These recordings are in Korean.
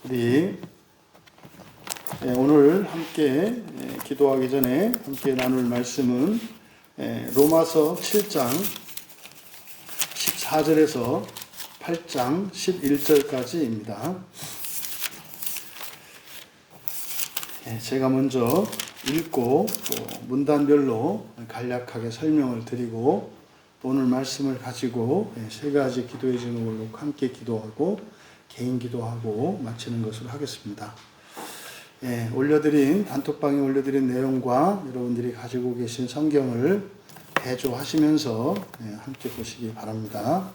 우리 오늘 함께 기도하기 전에 함께 나눌 말씀은 로마서 7장 14절에서 8장 11절까지입니다. 제가 먼저 읽고 또 문단별로 간략하게 설명을 드리고 오늘 말씀을 가지고 세 가지 기도의 제목으로 함께 기도하고 개인 기도하고 마치는 것으로 하겠습니다. 단톡방에 올려드린 내용과 여러분들이 가지고 계신 성경을 대조하시면서 함께 보시기 바랍니다.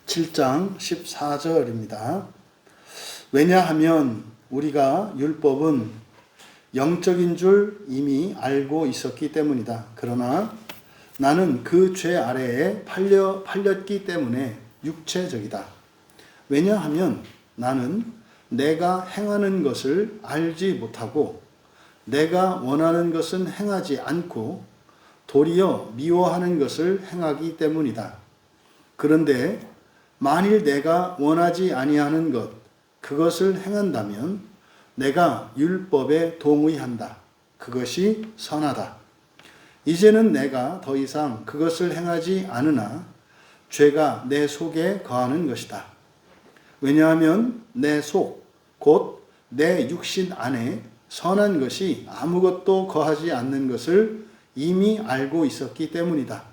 7장 14절입니다. 왜냐하면 우리가 율법은 영적인 줄 이미 알고 있었기 때문이다. 그러나 나는 그 죄 아래에 팔렸기 때문에 육체적이다. 왜냐하면 나는 내가 행하는 것을 알지 못하고 내가 원하는 것은 행하지 않고 도리어 미워하는 것을 행하기 때문이다. 그런데 만일 내가 원하지 아니하는 것 그것을 행한다면 내가 율법에 동의한다. 그것이 선하다. 이제는 내가 더 이상 그것을 행하지 않으나 죄가 내 속에 거하는 것이다. 왜냐하면 내 속, 곧 내 육신 안에 선한 것이 아무것도 거하지 않는 것을 이미 알고 있었기 때문이다.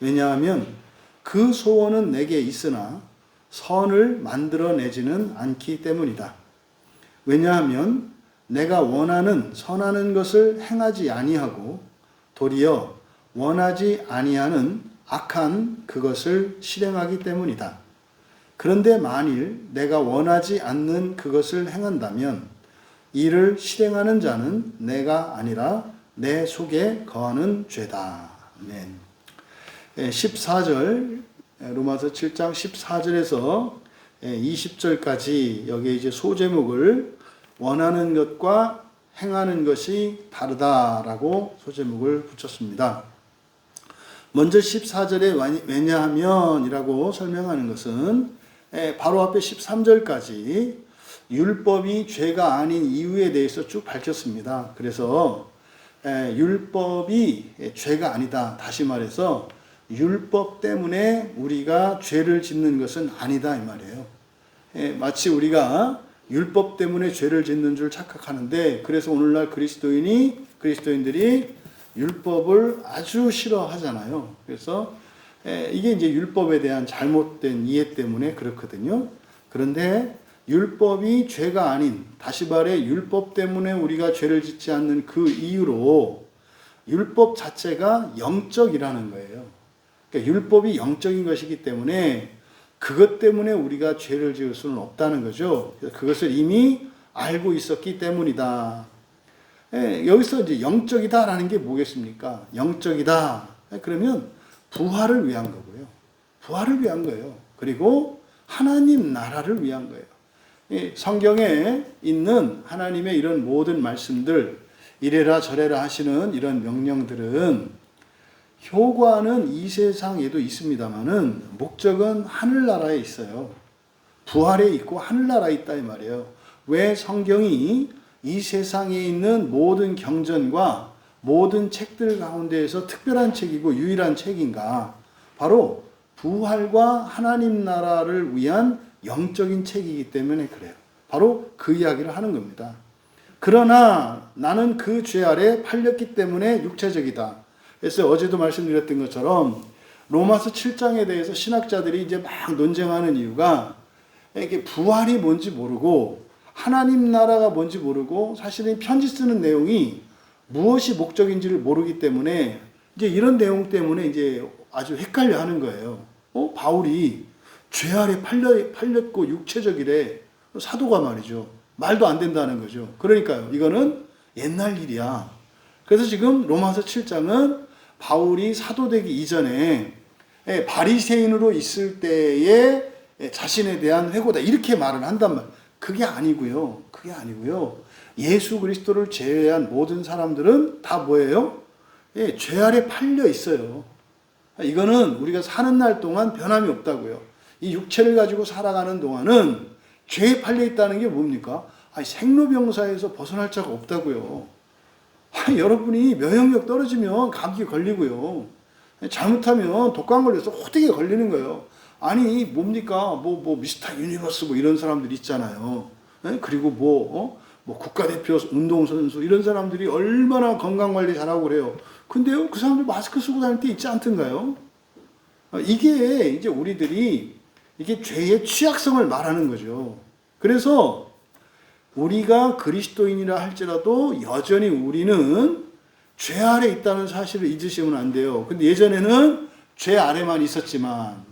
왜냐하면 그 소원은 내게 있으나 선을 만들어내지는 않기 때문이다. 왜냐하면 내가 원하는 선하는 것을 행하지 아니하고 도리어 원하지 아니하는 악한 그것을 실행하기 때문이다. 그런데 만일 내가 원하지 않는 그것을 행한다면 이를 실행하는 자는 내가 아니라 내 속에 거하는 죄다. 아멘. 14절 로마서 7장 14절에서 20절까지 여기에 이제 소제목을 원하는 것과 행하는 것이 다르다라고 소제목을 붙였습니다. 먼저 14절에 왜냐하면이라고 설명하는 것은 바로 앞에 13절까지 율법이 죄가 아닌 이유에 대해서 쭉 밝혔습니다. 그래서 율법이 죄가 아니다. 다시 말해서 율법 때문에 우리가 죄를 짓는 것은 아니다 이 말이에요. 마치 우리가 율법 때문에 죄를 짓는 줄 착각하는데 그래서 오늘날 그리스도인들이 율법을 아주 싫어하잖아요. 그래서 이게 이제 율법에 대한 잘못된 이해 때문에 그렇거든요. 그런데 율법이 죄가 아닌, 다시 말해 율법 때문에 우리가 죄를 짓지 않는 그 이유로 율법 자체가 영적이라는 거예요. 그러니까 율법이 영적인 것이기 때문에 그것 때문에 우리가 죄를 지을 수는 없다는 거죠. 그것을 이미 알고 있었기 때문이다. 여기서 이제 영적이다라는 게 뭐겠습니까? 영적이다. 그러면 부활을 위한 거고요. 부활을 위한 거예요. 그리고 하나님 나라를 위한 거예요. 성경에 있는 하나님의 이런 모든 말씀들, 이래라 저래라 하시는 이런 명령들은 효과는 이 세상에도 있습니다만은 목적은 하늘나라에 있어요. 부활에 있고 하늘나라에 있다 이 말이에요. 왜 성경이 이 세상에 있는 모든 경전과 모든 책들 가운데에서 특별한 책이고 유일한 책인가? 바로 부활과 하나님 나라를 위한 영적인 책이기 때문에 그래요. 바로 그 이야기를 하는 겁니다. 그러나 나는 그 죄 아래 팔렸기 때문에 육체적이다. 그래서 어제도 말씀드렸던 것처럼 로마서 7장에 대해서 신학자들이 이제 막 논쟁하는 이유가 이게 부활이 뭔지 모르고 하나님 나라가 뭔지 모르고 사실은 편지 쓰는 내용이 무엇이 목적인지를 모르기 때문에 이제 이런 내용 때문에 이제 아주 헷갈려 하는 거예요. 바울이 죄 아래 팔렸고 육체적이래. 사도가 말이죠. 말도 안 된다는 거죠. 그러니까요. 이거는 옛날 일이야. 그래서 지금 로마서 7장은 바울이 사도되기 이전에 바리새인으로 있을 때의 자신에 대한 회고다. 이렇게 말을 한단 말이에요. 그게 아니고요. 예수 그리스도를 제외한 모든 사람들은 다 뭐예요? 죄 아래 팔려 있어요. 이거는 우리가 사는 날 동안 변함이 없다고요. 이 육체를 가지고 살아가는 동안은 죄에 팔려 있다는 게 뭡니까? 생로병사에서 벗어날 자가 없다고요. 여러분이 면역력 떨어지면 감기 걸리고요. 잘못하면 독감 걸려서 호되게 걸리는 거예요. 아니 뭡니까? 뭐 미스터 유니버스 뭐 이런 사람들 있잖아요. 그리고 뭐 국가대표 운동선수 이런 사람들이 얼마나 건강관리 잘하고 그래요. 근데요, 그 사람들 마스크 쓰고 다닐 때 있지 않던가요? 이게 이제 우리들이 이게 죄의 취약성을 말하는 거죠. 그래서 우리가 그리스도인이라 할지라도 여전히 우리는 죄 아래 있다는 사실을 잊으시면 안 돼요. 근데 예전에는 죄 아래만 있었지만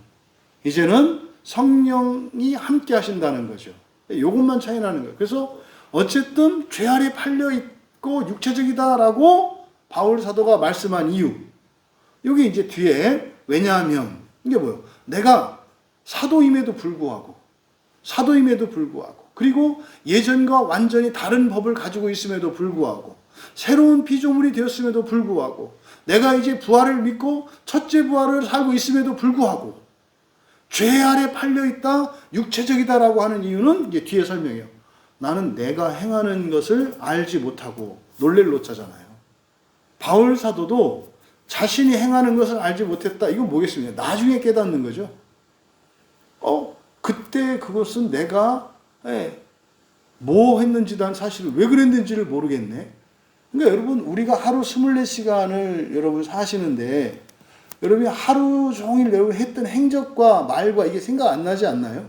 이제는 성령이 함께 하신다는 거죠. 이것만 차이 나는 거예요. 그래서 어쨌든 죄 아래 팔려 있고 육체적이다라고 바울 사도가 말씀한 이유. 여기 이제 뒤에 왜냐하면 이게 뭐예요? 내가 사도임에도 불구하고 그리고 예전과 완전히 다른 법을 가지고 있음에도 불구하고 새로운 피조물이 되었음에도 불구하고 내가 이제 부활을 믿고 첫째 부활을 살고 있음에도 불구하고 죄 아래 팔려 있다, 육체적이다라고 하는 이유는 이제 뒤에 설명해요. 나는 내가 행하는 것을 알지 못하고 놀랄 노자잖아요. 바울 사도도 자신이 행하는 것을 알지 못했다. 이건 뭐겠습니까? 나중에 깨닫는 거죠. 그때 그것은 내가 뭐 했는지 난 사실 왜 그랬는지를 모르겠네. 그러니까 여러분 우리가 하루 24시간을 여러분 사시는데 여러분이 하루 종일 여러분 했던 행적과 말과 이게 생각 안 나지 않나요?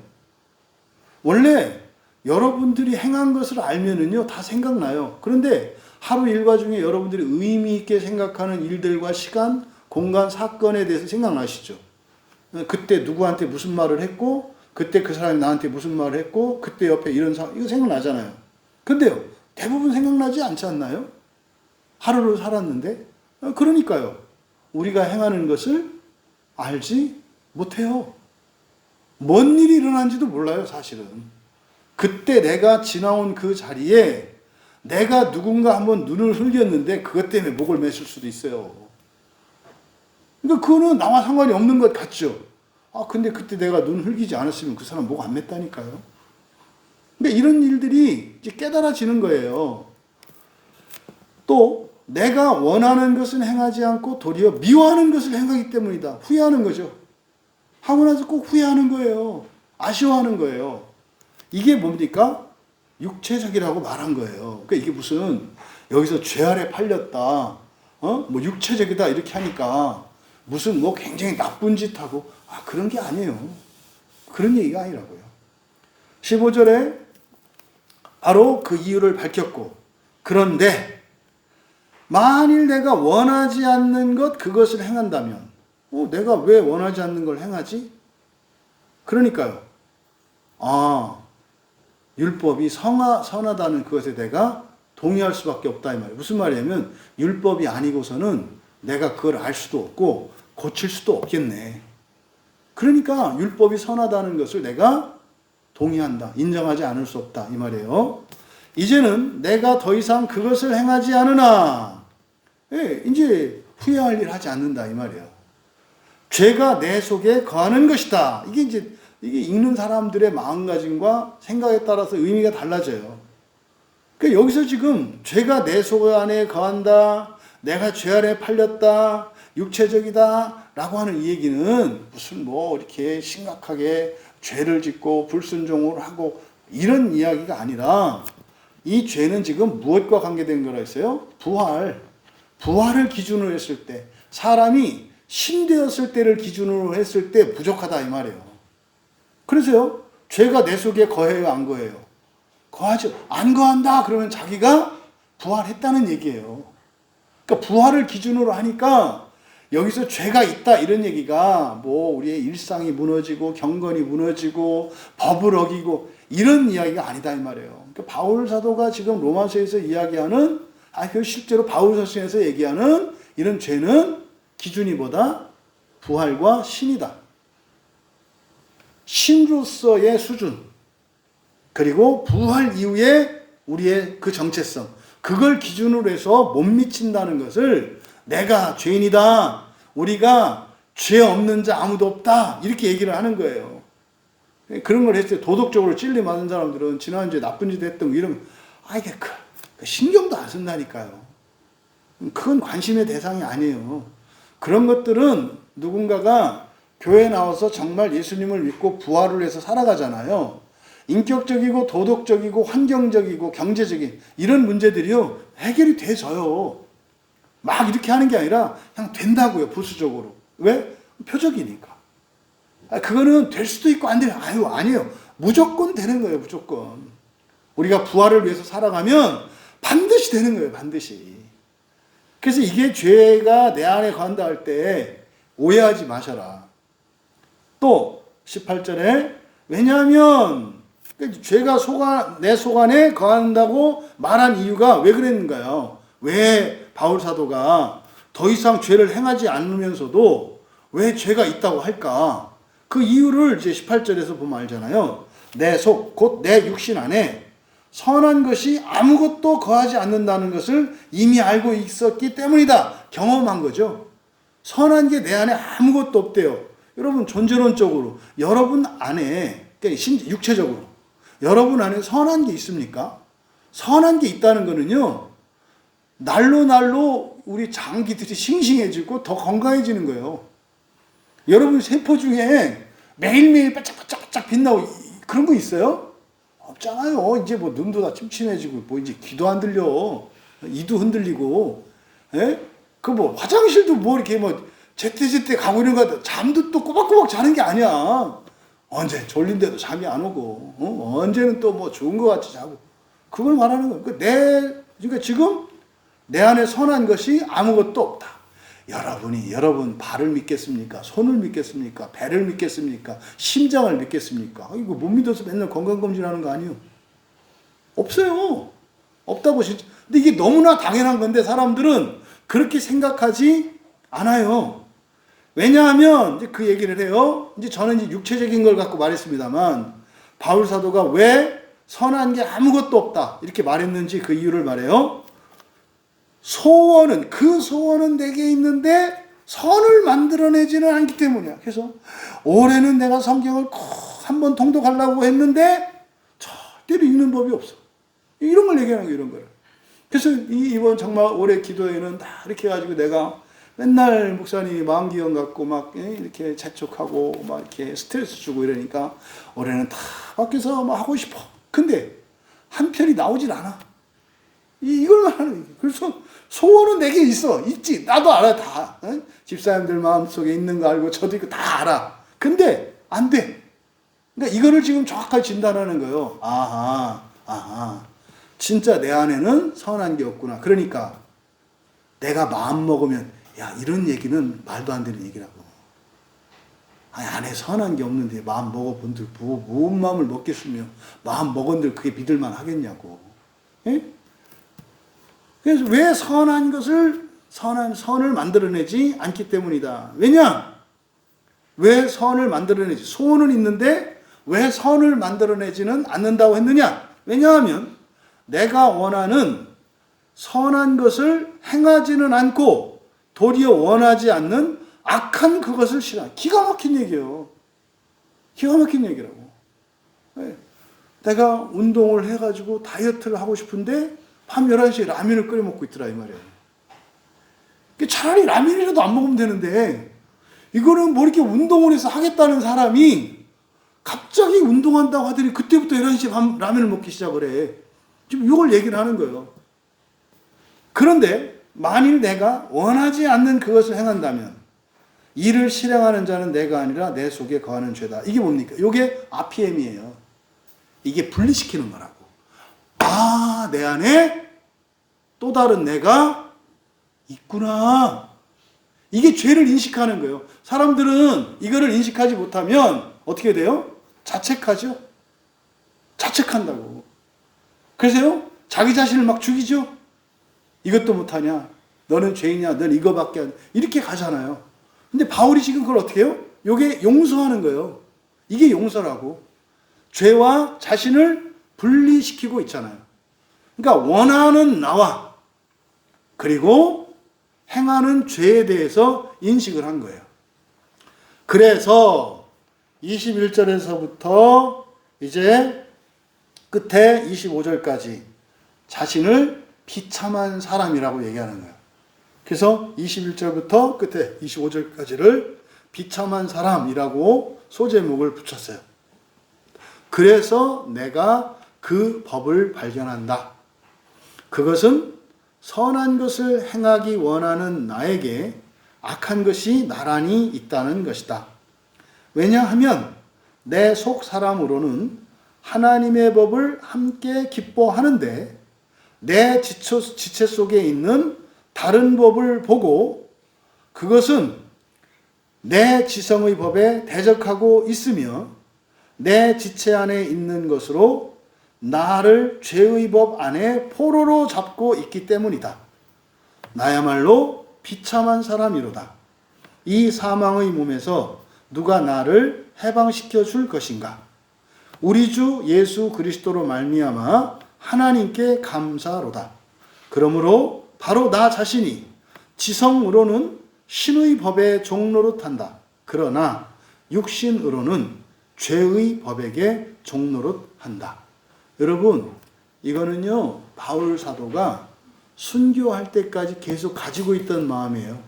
원래 여러분들이 행한 것을 알면은요 다 생각나요. 그런데 하루 일과 중에 여러분들이 의미 있게 생각하는 일들과 시간, 공간, 사건에 대해서 생각나시죠? 그때 누구한테 무슨 말을 했고 그때 그 사람이 나한테 무슨 말을 했고 그때 옆에 이런 상황 이거 생각나잖아요. 근데요 대부분 생각나지 않지 않나요? 하루를 살았는데 그러니까요 우리가 행하는 것을 알지 못해요. 뭔 일이 일어난지도 몰라요 사실은. 그때 내가 지나온 그 자리에 내가 누군가 한번 눈을 흘겼는데 그것 때문에 목을 맸을 수도 있어요. 그러니까 그거는 나와 상관이 없는 것 같죠. 근데 그때 내가 눈 흘기지 않았으면 그 사람 목 안 맸다니까요. 그러니까 이런 일들이 이제 깨달아지는 거예요. 또 내가 원하는 것은 행하지 않고 도리어 미워하는 것을 행하기 때문이다. 후회하는 거죠. 하고 나서 꼭 후회하는 거예요. 아쉬워하는 거예요. 이게 뭡니까? 육체적이라고 말한 거예요. 그러니까 이게 무슨 여기서 죄 아래 팔렸다. 뭐 육체적이다 이렇게 하니까 무슨 뭐 굉장히 나쁜 짓 하고 그런 게 아니에요. 그런 얘기가 아니라고요. 15절에 바로 그 이유를 밝혔고 그런데 만일 내가 원하지 않는 것 그것을 행한다면 내가 왜 원하지 않는 걸 행하지? 그러니까요. 율법이 선하다는 그것에 내가 동의할 수밖에 없다 이 말이에요. 무슨 말이냐면 율법이 아니고서는 내가 그걸 알 수도 없고 고칠 수도 없겠네. 그러니까 율법이 선하다는 것을 내가 동의한다. 인정하지 않을 수 없다. 이 말이에요. 이제는 내가 더 이상 그것을 행하지 않으나 이제 후회할 일 하지 않는다. 이 말이에요. 죄가 내 속에 거하는 것이다. 이게 읽는 사람들의 마음가짐과 생각에 따라서 의미가 달라져요. 그러니까 여기서 지금 죄가 내 속 안에 거한다. 내가 죄 아래 팔렸다. 육체적이다. 라고 하는 이 얘기는 무슨 이렇게 심각하게 죄를 짓고 불순종을 하고 이런 이야기가 아니라 이 죄는 지금 무엇과 관계된 거라 했어요? 부활을 기준으로 했을 때 사람이 신되었을 때를 기준으로 했을 때 부족하다 이 말이에요. 그래서요 죄가 내 속에 거해요 안 거해요? 거하죠. 안 거한다 그러면 자기가 부활했다는 얘기예요. 그러니까 부활을 기준으로 하니까 여기서 죄가 있다 이런 얘기가 우리의 일상이 무너지고 경건이 무너지고 법을 어기고 이런 이야기가 아니다 이 말이에요. 그러니까 바울 사도가 지금 로마서에서 이야기하는 그 실제로 바울 서신에서 얘기하는 이런 죄는 기준이 뭐다? 부활과 신이다. 신으로서의 수준 그리고 부활 이후에 우리의 그 정체성 그걸 기준으로 해서 못 미친다는 것을 내가 죄인이다. 우리가 죄 없는 자 아무도 없다. 이렇게 얘기를 하는 거예요. 그런 걸 했을 때 도덕적으로 찔리 맞은 사람들은 지난주에 나쁜 짓 했던 거 이러면 이게 그 신경도 안 쓴다니까요. 그건 관심의 대상이 아니에요. 그런 것들은 누군가가 교회에 나와서 정말 예수님을 믿고 부활을 해서 살아가잖아요. 인격적이고 도덕적이고 환경적이고 경제적인 이런 문제들이요 해결이 돼져요. 막 이렇게 하는 게 아니라 그냥 된다고요. 부수적으로. 왜? 표적이니까. 그거는 될 수도 있고 안 돼요. 아니에요. 무조건 되는 거예요. 무조건. 우리가 부활을 위해서 살아가면 반드시 되는 거예요. 반드시. 그래서 이게 죄가 내 안에 거한다 할 때 오해하지 마셔라. 또 18절에 왜냐하면 죄가 내 속 안에 거한다고 말한 이유가 왜 그랬는가요? 왜 바울 사도가 더 이상 죄를 행하지 않으면서도 왜 죄가 있다고 할까? 그 이유를 이제 18절에서 보면 알잖아요. 내 속, 곧 내 육신 안에 선한 것이 아무것도 거하지 않는다는 것을 이미 알고 있었기 때문이다. 경험한 거죠. 선한 게 내 안에 아무것도 없대요. 여러분 존재론적으로 여러분 안에 육체적으로 여러분 안에 선한 게 있습니까? 선한 게 있다는 거는요. 날로 우리 장기들이 싱싱해지고 더 건강해지는 거예요. 여러분 세포 중에 매일매일 반짝반짝 빛나고 그런 거 있어요? 없잖아요. 이제 뭐 눈도 다 침침해지고 뭐 이제 귀도 안 들려. 이도 흔들리고. 예? 그 뭐 화장실도 뭐 이렇게 뭐 제때제때 가고 이런 거 잠도 또 꼬박꼬박 자는 게 아니야. 언제 졸린데도 잠이 안 오고 언제는 또 뭐 좋은 거 같이 자고 그걸 말하는 거예요. 그러니까 지금 내 안에 선한 것이 아무것도 없다. 여러분 발을 믿겠습니까? 손을 믿겠습니까? 배를 믿겠습니까? 심장을 믿겠습니까? 이거 못 믿어서 맨날 건강검진하는 거 아니에요? 없어요. 없다고 진짜. 근데 이게 너무나 당연한 건데 사람들은 그렇게 생각하지 않아요. 왜냐하면 이제 그 얘기를 해요. 이제 저는 이제 육체적인 걸 갖고 말했습니다만 바울 사도가 왜 선한 게 아무것도 없다 이렇게 말했는지 그 이유를 말해요. 그 소원은 내게 있는데 선을 만들어내지는 않기 때문이야. 그래서 올해는 내가 성경을 꼭 한번 통독하려고 했는데 절대로 읽는 법이 없어. 이런 걸 얘기하는 거예요. 이런 걸. 그래서 이번 정말 올해 기도회는 다 이렇게 해가지고 내가 맨날 목사님이 만기형 갖고 막 이렇게 재촉하고 막 이렇게 스트레스 주고 이러니까 올해는 다 밖에서 막 하고 싶어. 근데 한 편이 나오질 않아. 이걸 하는 거예요. 그래서 소원은 내게 있지. 나도 알아 다. 집사님들 마음속에 있는 거 알고 저도 이거 다 알아. 근데 안 돼. 그러니까 이거를 지금 정확하게 진단하는 거예요. 아하. 진짜 내 안에는 선한 게 없구나. 그러니까 내가 마음 먹으면 이런 얘기는 말도 안 되는 얘기라고. 안에 선한 게 없는데 마음 먹어본들 뭔 마음을 먹겠으며 마음 먹은들 그게 믿을만 하겠냐고. 예? 그래서 왜 선한 선을 만들어내지 않기 때문이다. 왜냐? 왜 선을 만들어내지? 소원은 있는데 왜 선을 만들어내지는 않는다고 했느냐? 왜냐하면 내가 원하는 선한 것을 행하지는 않고 도리어 원하지 않는 악한 그것을 싫어. 기가 막힌 얘기예요. 기가 막힌 얘기라고. 내가 운동을 해가지고 다이어트를 하고 싶은데 밤 11시에 라면을 끓여 먹고 있더라 이 말이에요. 차라리 라면이라도 안 먹으면 되는데 이거는 뭐 이렇게 운동을 해서 하겠다는 사람이 갑자기 운동한다고 하더니 그때부터 11시에 라면을 먹기 시작을 해. 지금 이걸 얘기를 하는 거예요. 그런데 만일 내가 원하지 않는 그것을 행한다면 이를 실행하는 자는 내가 아니라 내 속에 거하는 죄다. 이게 뭡니까? 이게 RPM이에요. 이게 분리시키는 거라고. 내 안에 또 다른 내가 있구나. 이게 죄를 인식하는 거예요. 사람들은 이거를 인식하지 못하면 어떻게 돼요? 자책하죠. 자책한다고. 그래서요, 자기 자신을 막 죽이죠. 이것도 못하냐? 너는 죄인이야. 넌 이거밖에 안. 이렇게 가잖아요. 근데 바울이 지금 그걸 어떻게 해요? 이게 용서하는 거예요. 이게 용서라고. 죄와 자신을 분리시키고 있잖아요. 그러니까 원하는 나와 그리고 행하는 죄에 대해서 인식을 한 거예요. 그래서 21절에서부터 이제 끝에 25절까지 자신을 비참한 사람이라고 얘기하는 거예요. 그래서 21절부터 끝에 25절까지를 비참한 사람이라고 소제목을 붙였어요. 그래서 내가 그 법을 발견한다. 그것은 선한 것을 행하기 원하는 나에게 악한 것이 나란히 있다는 것이다. 왜냐하면 내 속 사람으로는 하나님의 법을 함께 기뻐하는데 내 지체 속에 있는 다른 법을 보고 그것은 내 지성의 법에 대적하고 있으며 내 지체 안에 있는 것으로 나를 죄의 법 안에 포로로 잡고 있기 때문이다. 나야말로 비참한 사람이로다. 이 사망의 몸에서 누가 나를 해방시켜 줄 것인가? 우리 주 예수 그리스도로 말미암아 하나님께 감사로다. 그러므로 바로 나 자신이 지성으로는 신의 법의 종노릇한다. 그러나 육신으로는 죄의 법에게 종노릇한다. 여러분, 이거는요 바울 사도가 순교할 때까지 계속 가지고 있던 마음이에요.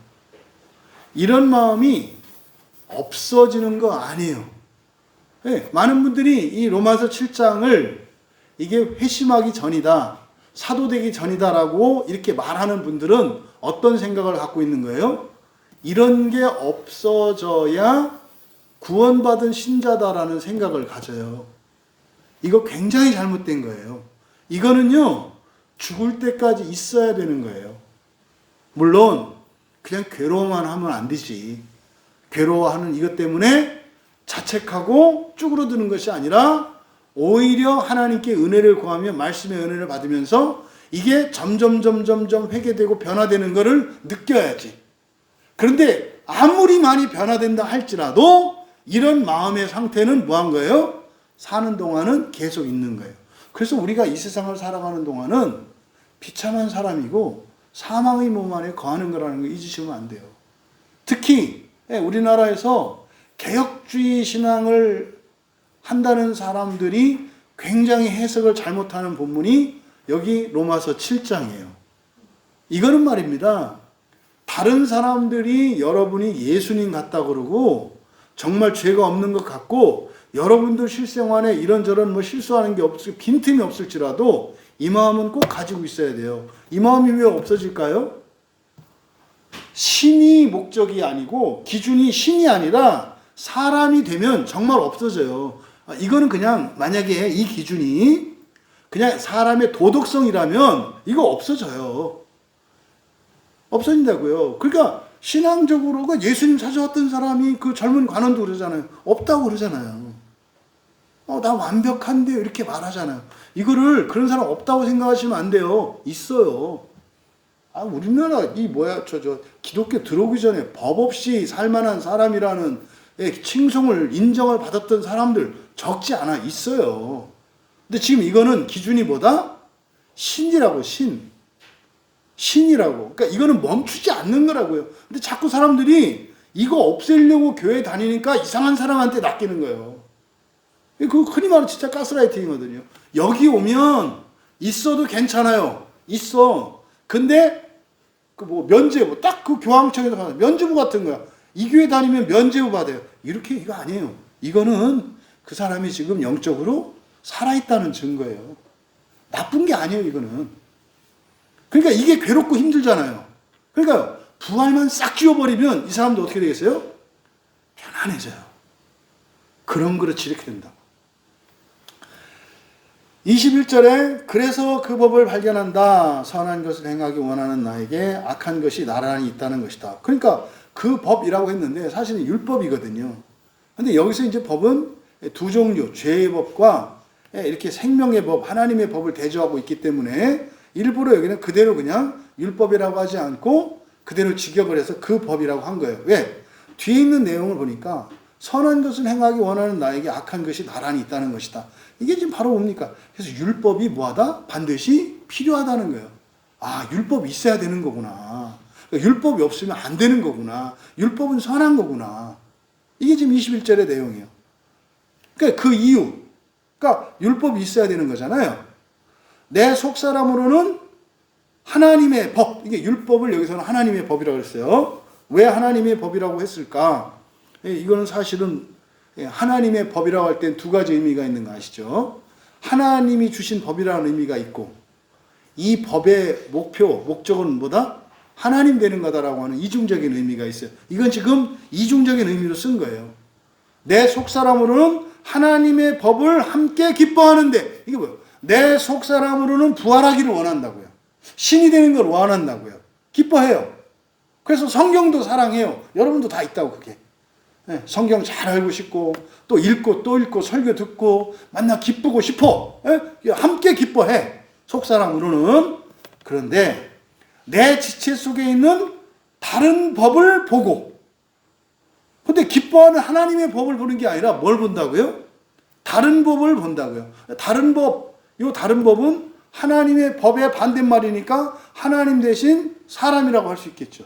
이런 마음이 없어지는 거 아니에요. 네, 많은 분들이 이 로마서 7장을 이게 회심하기 전이다, 사도되기 전이다라고 이렇게 말하는 분들은 어떤 생각을 갖고 있는 거예요? 이런 게 없어져야 구원받은 신자다라는 생각을 가져요. 이거 굉장히 잘못된 거예요. 이거는요 죽을 때까지 있어야 되는 거예요. 물론 그냥 괴로워만 하면 안 되지. 괴로워하는 이것 때문에 자책하고 쭈그러드는 것이 아니라 오히려 하나님께 은혜를 구하며 말씀의 은혜를 받으면서 이게 점점 회개되고 변화되는 것을 느껴야지. 그런데 아무리 많이 변화된다 할지라도 이런 마음의 상태는 뭐한 거예요? 사는 동안은 계속 있는 거예요. 그래서 우리가 이 세상을 살아가는 동안은 비참한 사람이고 사망의 몸 안에 거하는 거라는 거 잊으시면 안 돼요. 특히 우리나라에서 개혁주의 신앙을 한다는 사람들이 굉장히 해석을 잘못하는 본문이 여기 로마서 7장이에요. 이거는 말입니다. 다른 사람들이 여러분이 예수님 같다 그러고 정말 죄가 없는 것 같고 여러분들 실생활에 이런저런 실수하는 게 빈틈이 없을지라도 이 마음은 꼭 가지고 있어야 돼요. 이 마음이 왜 없어질까요? 신이 목적이 아니고 기준이 신이 아니라 사람이 되면 정말 없어져요. 이거는 그냥 만약에 이 기준이 그냥 사람의 도덕성이라면 이거 없어져요. 없어진다고요. 그러니까 신앙적으로 예수님 찾아왔던 사람이 그 젊은 관원도 그러잖아요. 없다고 그러잖아요. 나 완벽한데 이렇게 말하잖아요. 이거를 그런 사람 없다고 생각하시면 안 돼요. 있어요. 우리나라 기독교 들어오기 전에 법 없이 살만한 사람이라는 칭송을 인정을 받았던 사람들 적지 않아 있어요. 근데 지금 이거는 기준이 뭐다? 신이라고 신이라고. 그러니까 이거는 멈추지 않는 거라고요. 근데 자꾸 사람들이 이거 없애려고 교회 다니니까 이상한 사람한테 낚이는 거예요. 그 흔히 말하는 진짜 가스라이팅이거든요. 여기 오면 있어도 괜찮아요. 있어. 근데 면제부 딱 그 교황청에서 가는 면제부 같은 거야. 이 교회 다니면 면제부 받아요. 이거 아니에요. 이거는 그 사람이 지금 영적으로 살아있다는 증거예요. 나쁜 게 아니에요. 이거는. 그러니까 이게 괴롭고 힘들잖아요. 그러니까 부활만 싹 지워버리면 이 사람도 어떻게 되겠어요? 편안해져요. 그런 그렇지 이렇게 된다. 21절에 그래서 그 법을 발견한다. 선한 것을 행하기 원하는 나에게 악한 것이 나란히 있다는 것이다. 그러니까 그 법이라고 했는데 사실은 율법이거든요. 근데 여기서 이제 법은 두 종류, 죄의 법과 이렇게 생명의 법, 하나님의 법을 대조하고 있기 때문에 일부러 여기는 그대로 그냥 율법이라고 하지 않고 그대로 직역을 해서 그 법이라고 한 거예요. 왜? 뒤에 있는 내용을 보니까 선한 것을 행하기 원하는 나에게 악한 것이 나란히 있다는 것이다. 이게 지금 바로 뭡니까? 그래서 율법이 뭐하다? 반드시 필요하다는 거예요. 율법이 있어야 되는 거구나. 율법이 없으면 안 되는 거구나. 율법은 선한 거구나. 이게 지금 21절의 내용이에요. 그러니까 그 이유. 그러니까 율법이 있어야 되는 거잖아요. 내 속사람으로는 하나님의 법, 이게 율법을 여기서는 하나님의 법이라고 했어요. 왜 하나님의 법이라고 했을까? 이거는 사실은 하나님의 법이라고 할 땐 두 가지 의미가 있는 거 아시죠? 하나님이 주신 법이라는 의미가 있고, 이 법의 목적은 뭐다? 하나님 되는 거다라고 하는 이중적인 의미가 있어요. 이건 지금 이중적인 의미로 쓴 거예요. 내 속사람으로는 하나님의 법을 함께 기뻐하는데, 이게 뭐예요? 내 속사람으로는 부활하기를 원한다고요. 신이 되는 걸 원한다고요. 기뻐해요. 그래서 성경도 사랑해요. 여러분도 다 있다고 그게. 성경 잘 알고 싶고 또 읽고 설교 듣고 만나 기쁘고 싶어. 함께 기뻐해. 속사람으로는. 그런데 내 지체 속에 있는 다른 법을 보고, 근데 기뻐하는 하나님의 법을 보는 게 아니라 뭘 본다고요? 다른 법을 본다고요. 다른 법, 이 다른 법은 하나님의 법의 반대말이니까 하나님 대신 사람이라고 할 수 있겠죠.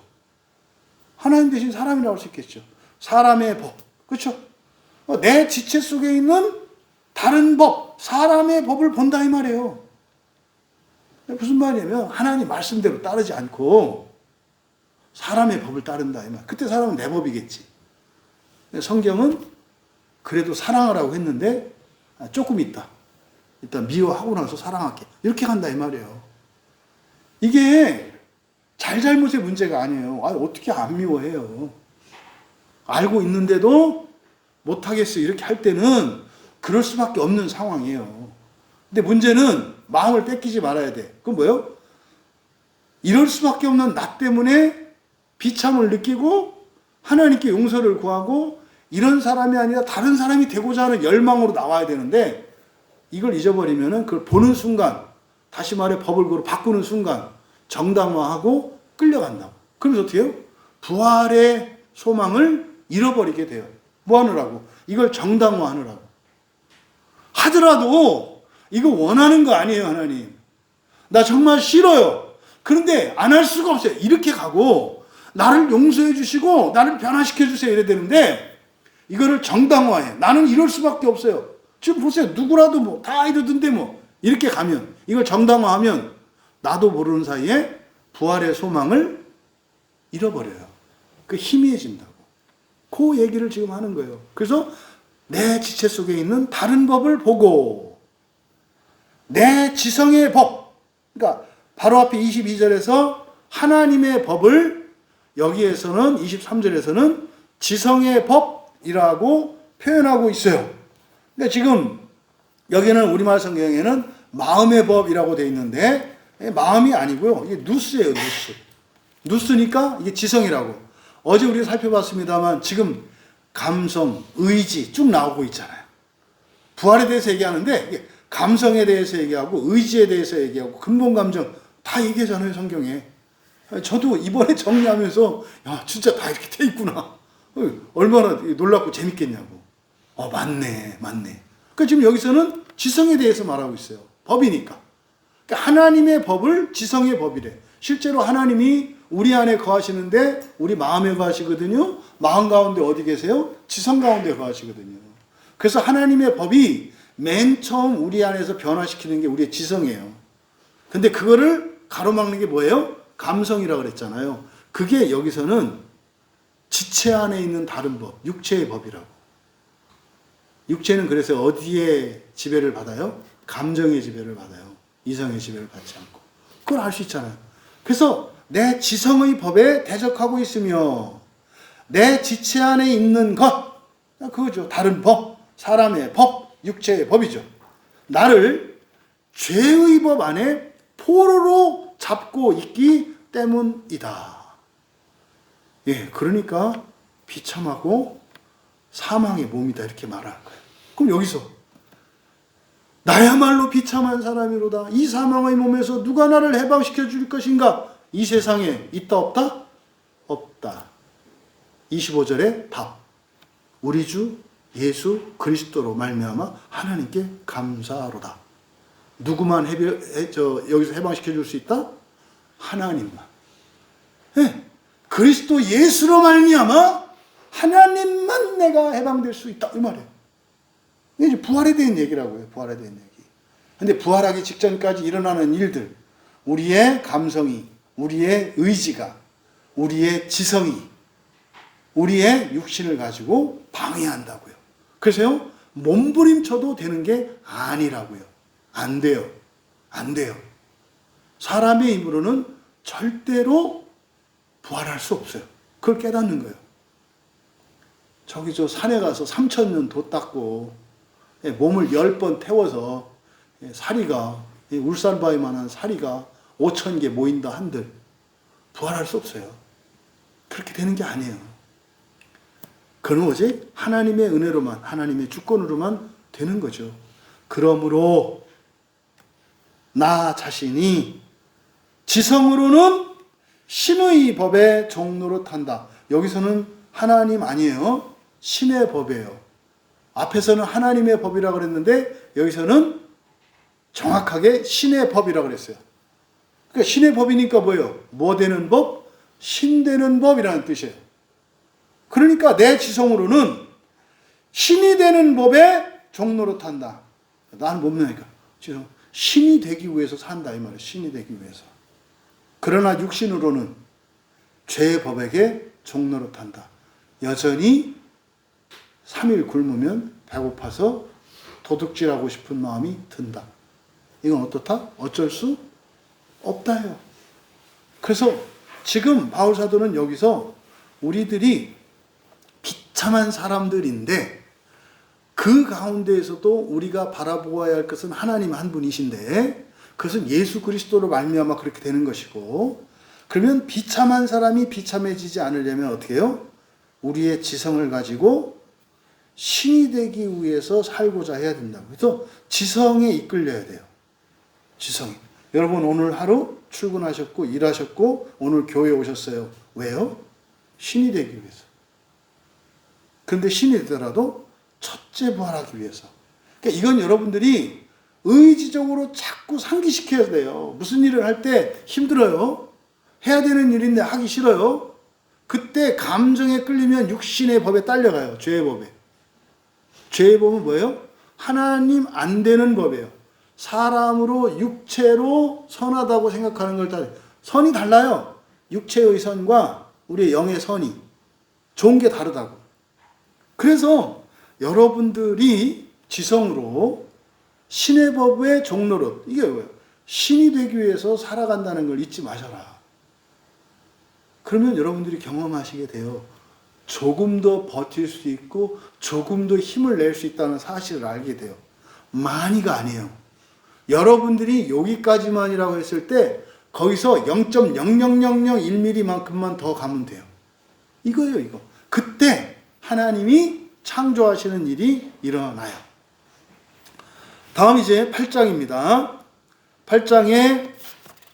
하나님 대신 사람이라고 할 수 있겠죠. 사람의 법. 그렇죠? 내 지체 속에 있는 다른 법, 사람의 법을 본다 이 말이에요. 무슨 말이냐면 하나님 말씀대로 따르지 않고 사람의 법을 따른다 이 말. 그때 사람은 내 법이겠지. 성경은 그래도 사랑하라고 했는데 조금 있다. 일단 미워하고 나서 사랑할게. 이렇게 간다 이 말이에요. 이게 잘잘못의 문제가 아니에요. 어떻게 안 미워해요. 알고 있는데도 못하겠어요. 이렇게 할 때는 그럴 수밖에 없는 상황이에요. 근데 문제는 마음을 뺏기지 말아야 돼. 그건 뭐예요? 이럴 수밖에 없는 나 때문에 비참을 느끼고 하나님께 용서를 구하고 이런 사람이 아니라 다른 사람이 되고자 하는 열망으로 나와야 되는데, 이걸 잊어버리면은 그걸 보는 순간, 다시 말해 법을 그로 바꾸는 순간 정당화하고 끌려간다고. 그러면서 어떻게 해요? 부활의 소망을 잃어버리게 돼요. 뭐 하느라고? 이걸 정당화하느라고. 하더라도 이거 원하는 거 아니에요, 하나님. 나 정말 싫어요. 그런데 안 할 수가 없어요. 이렇게 가고 나를 용서해 주시고 나를 변화시켜 주세요 이래야 되는데, 이거를 정당화해. 나는 이럴 수밖에 없어요. 지금 보세요. 누구라도 뭐 다 이러던데 뭐 이렇게 가면, 이걸 정당화하면 나도 모르는 사이에 부활의 소망을 잃어버려요. 그 희미해진다고. 그 얘기를 지금 하는 거예요. 그래서 내 지체 속에 있는 다른 법을 보고 내 지성의 법, 그러니까 바로 앞에 22절에서 하나님의 법을, 여기에서는 23절에서는 지성의 법이라고 표현하고 있어요. 근데 지금 여기는 우리말 성경에는 마음의 법이라고 되어 있는데 마음이 아니고요. 이게 누스예요, 누스. 누스니까 이게 지성이라고. 어제 우리가 살펴봤습니다만 지금 감성, 의지 쭉 나오고 있잖아요. 부활에 대해서 얘기하는데 이게 감성에 대해서 얘기하고 의지에 대해서 얘기하고 근본 감정 다 얘기하잖아요, 성경에. 저도 이번에 정리하면서 야, 진짜 다 이렇게 돼 있구나. 얼마나 놀랍고 재밌겠냐고. 맞네. 그러니까 지금 여기서는 지성에 대해서 말하고 있어요. 법이니까. 그러니까 하나님의 법을 지성의 법이래. 실제로 하나님이 우리 안에 거하시는데 우리 마음에 거하시거든요. 마음 가운데 어디 계세요? 지성 가운데 거하시거든요. 그래서 하나님의 법이 맨 처음 우리 안에서 변화시키는 게 우리의 지성이에요. 근데 그거를 가로막는 게 뭐예요? 감성이라고 그랬잖아요. 그게 여기서는 지체 안에 있는 다른 법, 육체의 법이라고. 육체는 그래서 어디에 지배를 받아요? 감정의 지배를 받아요. 이성의 지배를 받지 않고. 그걸 알 수 있잖아요. 그래서 내 지성의 법에 대적하고 있으며 내 지체 안에 있는 것, 그거죠. 다른 법, 사람의 법, 육체의 법이죠. 나를 죄의 법 안에 포로로 잡고 있기 때문이다. 예, 그러니까 비참하고 사망의 몸이다 이렇게 말하는 거예요. 그럼 여기서 나야말로 비참한 사람이로다. 이 사망의 몸에서 누가 나를 해방시켜 줄 것인가? 이 세상에 있다 없다? 없다. 25절에 답. 우리 주 예수 그리스도로 말미암아 하나님께 감사하로다. 누구만 여기서 해방시켜 줄 수 있다? 하나님만. 네. 그리스도 예수로 말미암아 하나님만 내가 해방될 수 있다 이 말이에요. 이게 이제 부활에 대한 얘기라고요. 부활에 대한 얘기. 근데 부활하기 직전까지 일어나는 일들, 우리의 감성이, 우리의 의지가, 우리의 지성이, 우리의 육신을 가지고 방해한다고요. 그래서요, 몸부림쳐도 되는 게 아니라고요. 안 돼요. 안 돼요. 사람의 힘으로는 절대로 부활할 수 없어요. 그걸 깨닫는 거예요. 저기 저 산에 가서 3,000년 돛 닦고 몸을 10번 태워서 사리가, 울산바위만한 사리가 5,000개 모인다 한들 부활할 수 없어요. 그렇게 되는 게 아니에요. 그건 오직 하나님의 은혜로만, 하나님의 주권으로만 되는 거죠. 그러므로 나 자신이 지성으로는 신의 법의 종노릇한다. 여기서는 하나님 아니에요. 신의 법이에요. 앞에서는 하나님의 법이라고 그랬는데 여기서는 정확하게 신의 법이라고 그랬어요. 그러니까 신의 법이니까 뭐예요? 뭐 되는 법? 신 되는 법이라는 뜻이에요. 그러니까 내 지성으로는 신이 되는 법에 종노릇한다. 나는 뭡니까? 지성. 신이 되기 위해서 산다 이 말이에요. 신이 되기 위해서. 그러나 육신으로는 죄의 법에게 종노릇한다. 여전히 3일 굶으면 배고파서 도둑질하고 싶은 마음이 든다. 이건 어떻다? 어쩔 수 없다요. 그래서 지금 바울 사도는 여기서 우리들이 비참한 사람들인데 그 가운데에서도 우리가 바라보아야 할 것은 하나님 한 분이신데 그것은 예수 그리스도로 말미암아 그렇게 되는 것이고, 그러면 비참한 사람이 비참해지지 않으려면 어떻게 해요? 우리의 지성을 가지고 신이 되기 위해서 살고자 해야 된다고. 그래서 지성에 이끌려야 돼요. 지성이. 여러분 오늘 하루 출근하셨고 일하셨고 오늘 교회에 오셨어요. 왜요? 신이 되기 위해서. 그런데 신이 되더라도 첫째 부활하기 위해서. 그러니까 이건 여러분들이 의지적으로 자꾸 상기시켜야 돼요. 무슨 일을 할 때 힘들어요. 해야 되는 일인데 하기 싫어요. 그때 감정에 끌리면 육신의 법에 딸려가요. 죄의 법에. 죄의 법은 뭐예요? 하나님 안 되는 법이에요. 사람으로 육체로 선하다고 생각하는 걸 따라 선이 달라요. 육체의 선과 우리의 영의 선이 좋은 게 다르다고. 그래서 여러분들이 지성으로 신의 법의 종노릇, 이게 뭐예요? 신이 되기 위해서 살아간다는 걸 잊지 마셔라. 그러면 여러분들이 경험하시게 돼요. 조금 더 버틸 수 있고 조금 더 힘을 낼 수 있다는 사실을 알게 돼요. 많이가 아니에요. 여러분들이 여기까지만이라고 했을 때 거기서 0.0001mm만큼만 더 가면 돼요. 이거예요, 이거. 그때 하나님이 창조하시는 일이 일어나요. 다음 이제 8장입니다. 8장에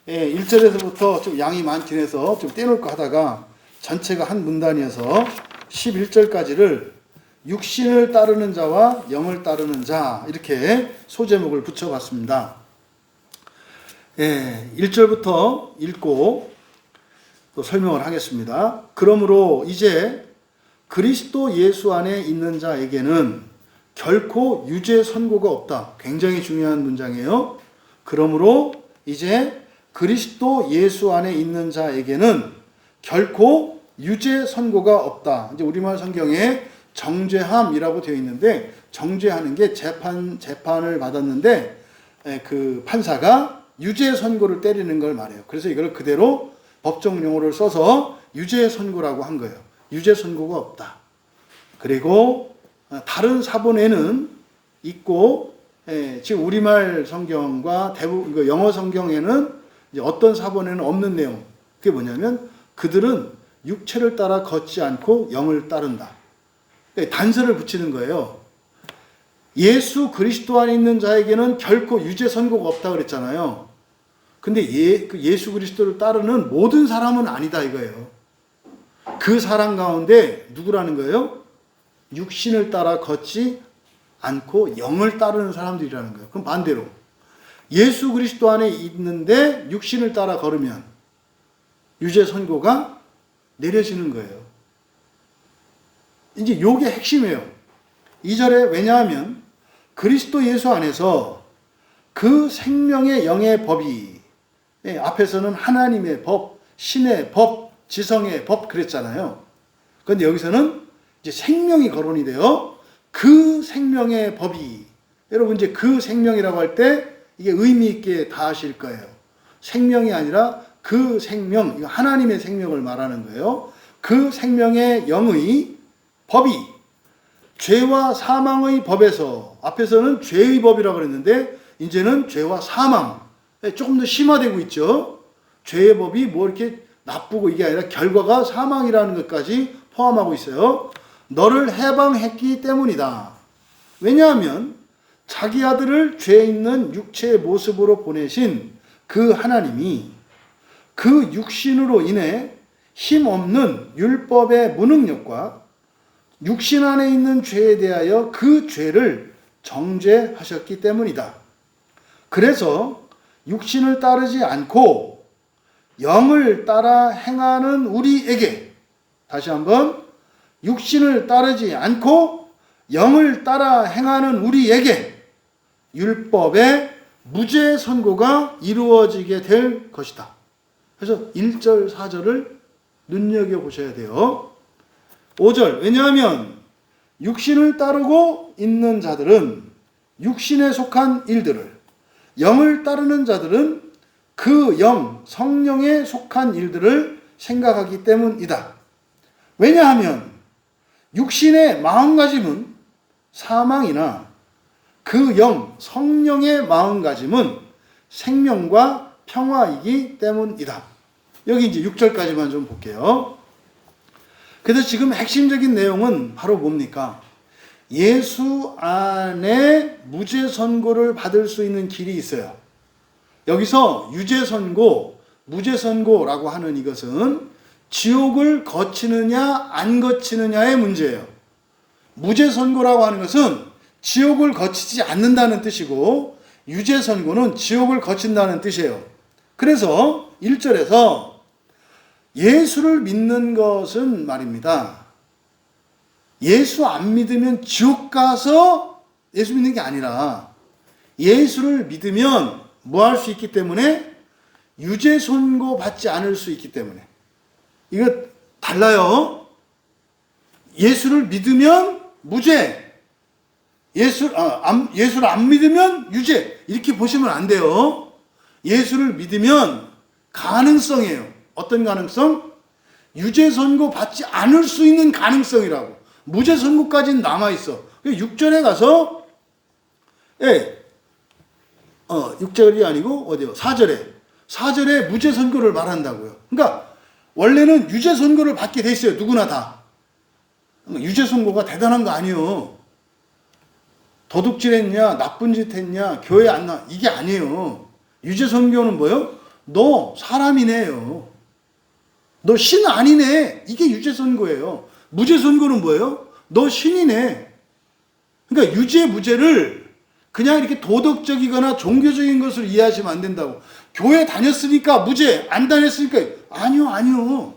1절에서부터 좀 양이 많긴 해서 좀 떼놓을까 하다가 전체가 한 문단이어서 11절까지를 육신을 따르는 자와 영을 따르는 자 이렇게 소제목을 붙여봤습니다. 1절부터 읽고 또 설명을 하겠습니다. 그러므로 이제 그리스도 예수 안에 있는 자에게는 결코 유죄 선고가 없다. 굉장히 중요한 문장이에요. 그러므로 이제 그리스도 예수 안에 있는 자에게는 결코 유죄 선고가 없다. 이제 우리말 성경에 정죄함이라고 되어 있는데 정죄하는 게 재판을 받았는데 그 판사가 유죄 선고를 때리는 걸 말해요. 그래서 이걸 그대로 법정 용어를 써서 유죄 선고라고 한 거예요. 유죄 선고가 없다. 그리고 다른 사본에는 있고 지금 우리말 성경과 대부분 영어 성경에는 이제 어떤 사본에는 없는 내용. 그게 뭐냐면 그들은 육체를 따라 걷지 않고 영을 따른다. 단서를 붙이는 거예요. 예수 그리스도 안에 있는 자에게는 결코 유죄 선고가 없다 그랬잖아요. 근데 예수 그리스도를 따르는 모든 사람은 아니다 이거예요. 그 사람 가운데 누구라는 거예요? 육신을 따라 걷지 않고 영을 따르는 사람들이라는 거예요. 그럼 반대로 예수 그리스도 안에 있는데 육신을 따라 걸으면 유죄 선고가 내려지는 거예요. 이제 요게 핵심이에요. 2절에 왜냐하면 그리스도 예수 안에서 그 생명의 영의 법이, 앞에서는 하나님의 법, 신의 법, 지성의 법 그랬잖아요. 그런데 여기서는 이제 생명이 거론이 돼요. 그 생명의 법이, 여러분 이제 그 생명이라고 할 때 이게 의미 있게 다 아실 거예요. 생명이 아니라 그 생명, 이거 하나님의 생명을 말하는 거예요. 그 생명의 영의 법이 죄와 사망의 법에서, 앞에서는 죄의 법이라고 그랬는데 이제는 죄와 사망, 조금 더 심화되고 있죠. 죄의 법이 뭐 이렇게 나쁘고 이게 아니라 결과가 사망이라는 것까지 포함하고 있어요. 너를 해방했기 때문이다. 왜냐하면 자기 아들을 죄 있는 육체의 모습으로 보내신 그 하나님이 그 육신으로 인해 힘없는 율법의 무능력과 육신 안에 있는 죄에 대하여 그 죄를 정죄하셨기 때문이다. 그래서 육신을 따르지 않고 영을 따라 행하는 우리에게, 다시 한번, 육신을 따르지 않고 영을 따라 행하는 우리에게 율법의 무죄 선고가 이루어지게 될 것이다. 그래서 1절, 4절을 눈여겨보셔야 돼요. 5절, 왜냐하면 육신을 따르고 있는 자들은 육신에 속한 일들을, 영을 따르는 자들은 그 영, 성령에 속한 일들을 생각하기 때문이다. 왜냐하면 육신의 마음가짐은 사망이나 그 영, 성령의 마음가짐은 생명과 평화이기 때문이다. 여기 이제 6절까지만 좀 볼게요. 그래서 지금 핵심적인 내용은 바로 뭡니까? 예수 안에 무죄 선고를 받을 수 있는 길이 있어요. 여기서 유죄 선고, 무죄 선고라고 하는 이것은 지옥을 거치느냐 안 거치느냐의 문제예요. 무죄 선고라고 하는 것은 지옥을 거치지 않는다는 뜻이고, 유죄 선고는 지옥을 거친다는 뜻이에요. 그래서 1절에서 예수를 믿는 것은 말입니다, 예수 안 믿으면 지옥 가서 예수 믿는 게 아니라 예수를 믿으면 뭐 할 수 있기 때문에? 유죄 선고 받지 않을 수 있기 때문에. 이거 달라요. 예수를 믿으면 무죄, 예수를 안 믿으면 유죄, 이렇게 보시면 안 돼요. 예수를 믿으면 가능성이에요. 어떤 가능성? 유죄 선고 받지 않을 수 있는 가능성이라고. 무죄 선고까지는 남아있어. 6절에 가서, 6절이 아니고 어디요? 4절에 무죄 선고를 말한다고요. 그러니까 원래는 유죄 선고를 받게 돼 있어요. 누구나 다. 유죄 선고가 대단한 거 아니에요. 도둑질 했냐, 나쁜 짓 했냐, 교회 안 나, 이게 아니에요. 유죄 선고는 뭐예요? 너 사람이네요. 너 신 아니네. 이게 유죄 선고예요. 무죄 선고는 뭐예요? 너 신이네. 그러니까 유죄, 무죄를 그냥 이렇게 도덕적이거나 종교적인 것을 이해하시면 안 된다고. 교회 다녔으니까 무죄, 안 다녔으니까, 아니요.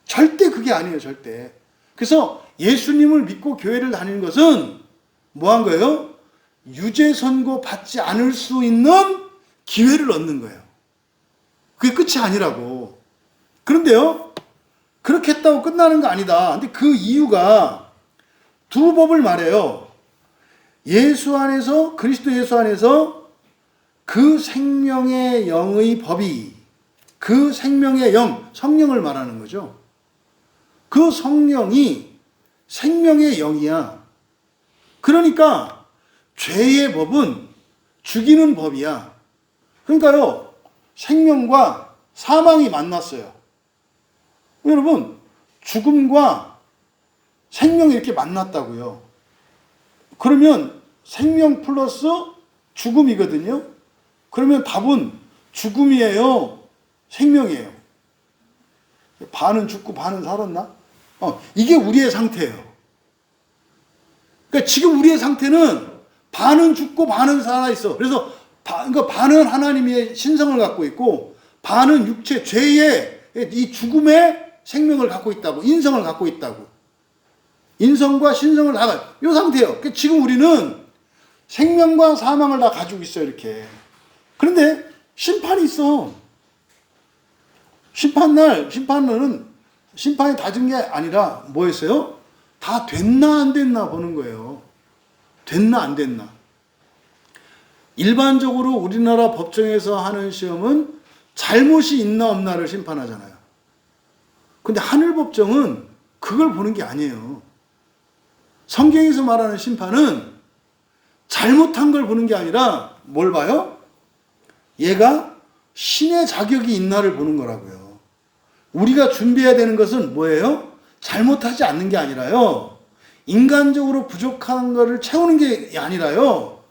절대 그게 아니에요, 절대. 그래서 예수님을 믿고 교회를 다니는 것은 뭐 한 거예요? 유죄 선고 받지 않을 수 있는 기회를 얻는 거예요. 그게 끝이 아니라고. 그런데요, 그렇게 했다고 끝나는 거 아니다. 근데 그 이유가 두 법을 말해요. 예수 안에서, 그리스도 예수 안에서 그 생명의 영의 법이, 그 생명의 영, 성령을 말하는 거죠. 그 성령이 생명의 영이야. 그러니까 죄의 법은 죽이는 법이야. 그러니까요, 생명과 사망이 만났어요. 여러분, 죽음과 생명이 이렇게 만났다고요. 그러면 생명 플러스 죽음이거든요. 그러면 답은 죽음이에요, 생명이에요? 반은 죽고 반은 살았나? 이게 우리의 상태예요. 그러니까 지금 우리의 상태는 반은 죽고 반은 살아있어. 그래서 그러니까 반은 하나님의 신성을 갖고 있고, 반은 육체, 죄의 이 죽음의 생명을 갖고 있다고, 인성을 갖고 있다고. 인성과 신성을 나가, 이 상태예요. 그러니까 지금 우리는 생명과 사망을 다 가지고 있어요, 이렇게. 그런데 심판이 있어. 심판날은 심판이 닫은 게 아니라 뭐였어요? 다 됐나 안 됐나 보는 거예요. 됐나 안 됐나. 일반적으로 우리나라 법정에서 하는 시험은 잘못이 있나 없나를 심판하잖아요. 근데 하늘 법정은 그걸 보는 게 아니에요. 성경에서 말하는 심판은 잘못한 걸 보는 게 아니라 뭘 봐요? 얘가 신의 자격이 있나를 보는 거라고요. 우리가 준비해야 되는 것은 뭐예요? 잘못하지 않는 게 아니라요. 인간적으로 부족한 것을 채우는 게 아니라요.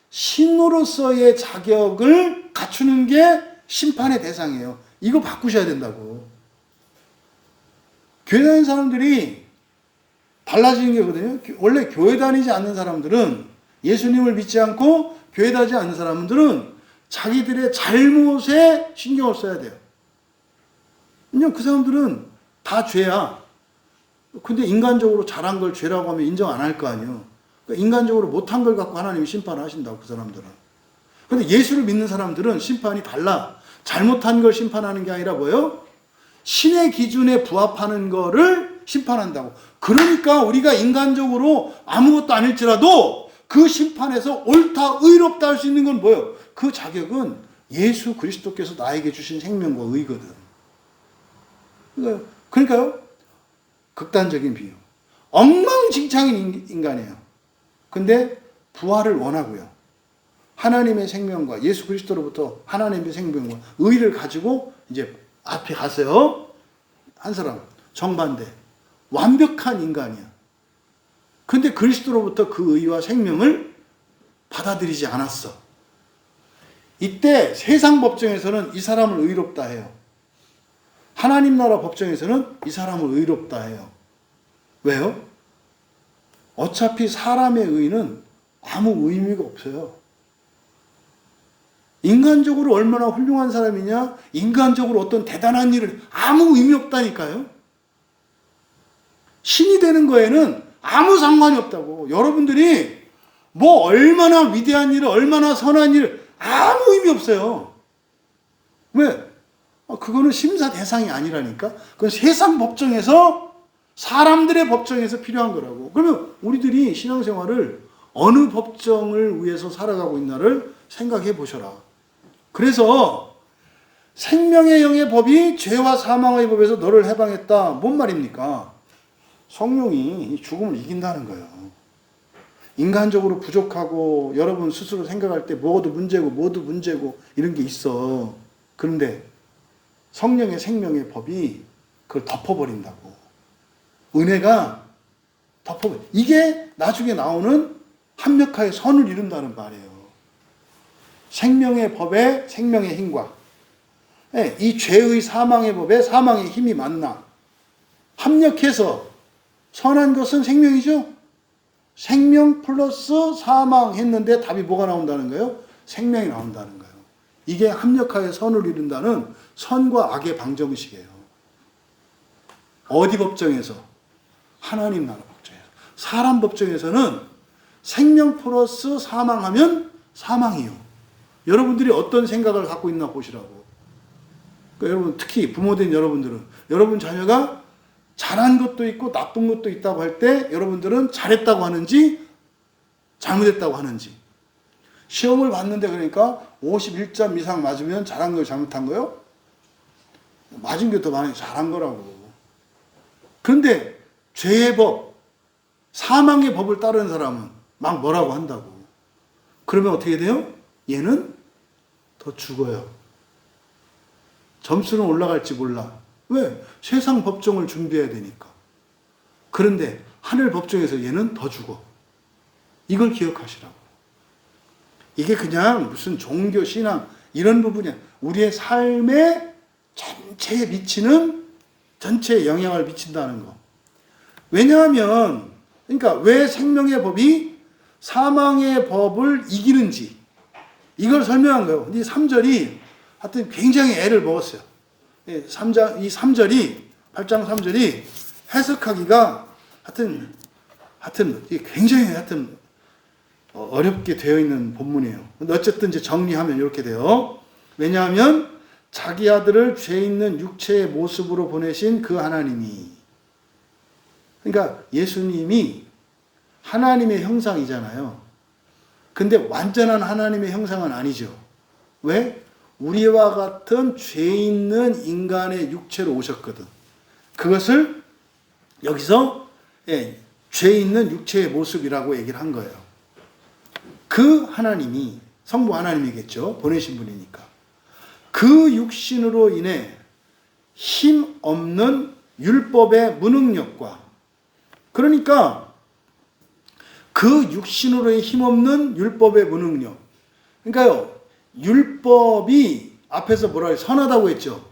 신으로서의 자격을 갖추는 게 심판의 대상이에요. 이거 바꾸셔야 된다고. 교회 다니는 사람들이 달라지는 게거든요. 원래 교회 다니지 않는 사람들은, 예수님을 믿지 않고 교회 다니지 않는 사람들은 자기들의 잘못에 신경을 써야 돼요. 왜냐면 그 사람들은 다 죄야. 근데 인간적으로 잘한 걸 죄라고 하면 인정 안 할 거 아니에요. 그러니까 인간적으로 못한 걸 갖고 하나님이 심판을 하신다고, 그 사람들은. 근데 예수를 믿는 사람들은 심판이 달라. 잘못한 걸 심판하는 게 아니라 뭐예요? 신의 기준에 부합하는 거를 심판한다고. 그러니까 우리가 인간적으로 아무것도 아닐지라도 그 심판에서 옳다, 의롭다 할 수 있는 건 뭐예요? 그 자격은 예수 그리스도께서 나에게 주신 생명과 의거든. 그러니까요, 극단적인 비유. 엉망진창인 인간이에요. 근데 부활을 원하고요. 하나님의 생명과 예수 그리스도로부터 하나님의 생명과 의를 가지고 이제 앞에 갔어요. 한 사람, 정반대. 완벽한 인간이야. 근데 그리스도로부터 그 의와 생명을 받아들이지 않았어. 이때 세상 법정에서는 이 사람을 의롭다 해요. 하나님 나라 법정에서는 이 사람을 의롭다 해요. 왜요? 어차피 사람의 의는 아무 의미가 없어요. 인간적으로 얼마나 훌륭한 사람이냐, 인간적으로 어떤 대단한 일을 아무 의미 없다니까요. 신이 되는 거에는 아무 상관이 없다고. 여러분들이 뭐 얼마나 위대한 일을, 얼마나 선한 일을 아무 의미 없어요. 왜? 그거는 심사 대상이 아니라니까. 그건 세상 법정에서, 사람들의 법정에서 필요한 거라고. 그러면 우리들이 신앙생활을 어느 법정을 위해서 살아가고 있나를 생각해 보셔라. 그래서 생명의 영의 법이 죄와 사망의 법에서 너를 해방했다. 뭔 말입니까? 성령이 죽음을 이긴다는 거예요. 인간적으로 부족하고 여러분 스스로 생각할 때 뭐도 문제고 이런 게 있어. 그런데 성령의 생명의 법이 그걸 덮어버린다고. 은혜가 덮어버려. 이게 나중에 나오는 합력하여 선을 이룬다는 말이에요. 생명의 법에 생명의 힘과 이 죄의 사망의 법에 사망의 힘이 만나 합력해서 선한 것은 생명이죠. 생명 플러스 사망 했는데 답이 뭐가 나온다는 거예요? 생명이 나온다는 거예요. 이게 합력하여 선을 이룬다는 선과 악의 방정식이에요. 어디 법정에서? 하나님 나라 법정에서. 사람 법정에서는 생명 플러스 사망하면 사망이요. 여러분들이 어떤 생각을 갖고 있나 보시라고. 그러니까 여러분, 특히 부모된 여러분들은 여러분 자녀가 잘한 것도 있고 나쁜 것도 있다고 할 때 여러분들은 잘했다고 하는지 잘못했다고 하는지. 시험을 봤는데 그러니까 51점 이상 맞으면 잘한 거예요, 잘못한 거예요? 맞은 게 더 많이 잘한 거라고. 그런데 죄의 법, 사망의 법을 따르는 사람은 막 뭐라고 한다고. 그러면 어떻게 돼요? 얘는 더 죽어요. 점수는 올라갈지 몰라. 왜? 세상 법정을 준비해야 되니까. 그런데 하늘 법정에서 얘는 더 죽어. 이걸 기억하시라고. 이게 그냥 무슨 종교, 신앙 이런 부분이야. 우리의 삶에 전체에 미치는, 전체에 영향을 미친다는 거. 왜냐하면, 그러니까 왜 생명의 법이 사망의 법을 이기는지 이걸 설명한 거예요. 이 3절이 하여튼 굉장히 애를 먹었어요. 이 3절이, 8장 3절이 해석하기가 하여튼 굉장히 어렵게 되어 있는 본문이에요. 근데 어쨌든 이제 정리하면 이렇게 돼요. 왜냐하면 자기 아들을 죄 있는 육체의 모습으로 보내신 그 하나님이, 그러니까 예수님이 하나님의 형상이잖아요. 근데 완전한 하나님의 형상은 아니죠. 왜? 우리와 같은 죄 있는 인간의 육체로 오셨거든. 그것을 여기서 죄 있는 육체의 모습이라고 얘기를 한 거예요. 그 하나님이 성부 하나님이겠죠. 보내신 분이니까. 그 육신으로 인해 힘 없는 율법의 무능력과, 그러니까 그 육신으로의 힘없는 율법의 무능력. 그러니까요, 율법이 앞에서 뭐라 해요? 선하다고 했죠.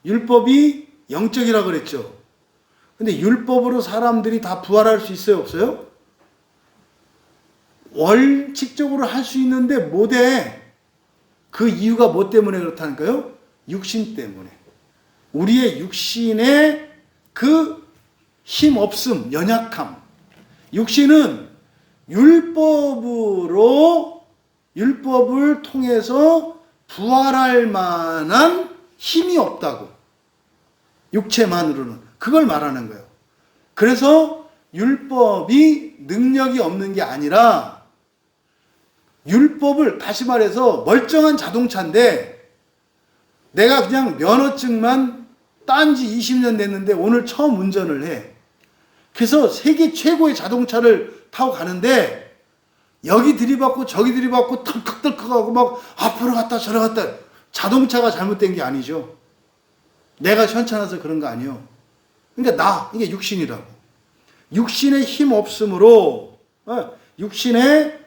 율법이 영적이라고 그랬죠. 근데 율법으로 사람들이 다 부활할 수 있어요? 없어요? 원칙적으로 할 수 있는데 못해. 그 이유가 뭐 때문에 그렇다니까요? 육신 때문에. 우리의 육신의 그 힘 없음, 연약함. 육신은 율법을 통해서 부활할 만한 힘이 없다고. 육체만으로는. 그걸 말하는 거예요. 그래서 율법이 능력이 없는 게 아니라, 율법을 다시 말해서 멀쩡한 자동차인데 내가 그냥 면허증만 딴 지 20년 됐는데 오늘 처음 운전을 해. 그래서 세계 최고의 자동차를 타고 가는데 여기 들이받고 저기 들이받고 덜컥덜컥하고 막 앞으로 갔다 저러 갔다. 자동차가 잘못된 게 아니죠. 내가 현찮아서 그런 거 아니에요. 그러니까 이게 육신이라고. 육신의 힘 없음으로, 육신의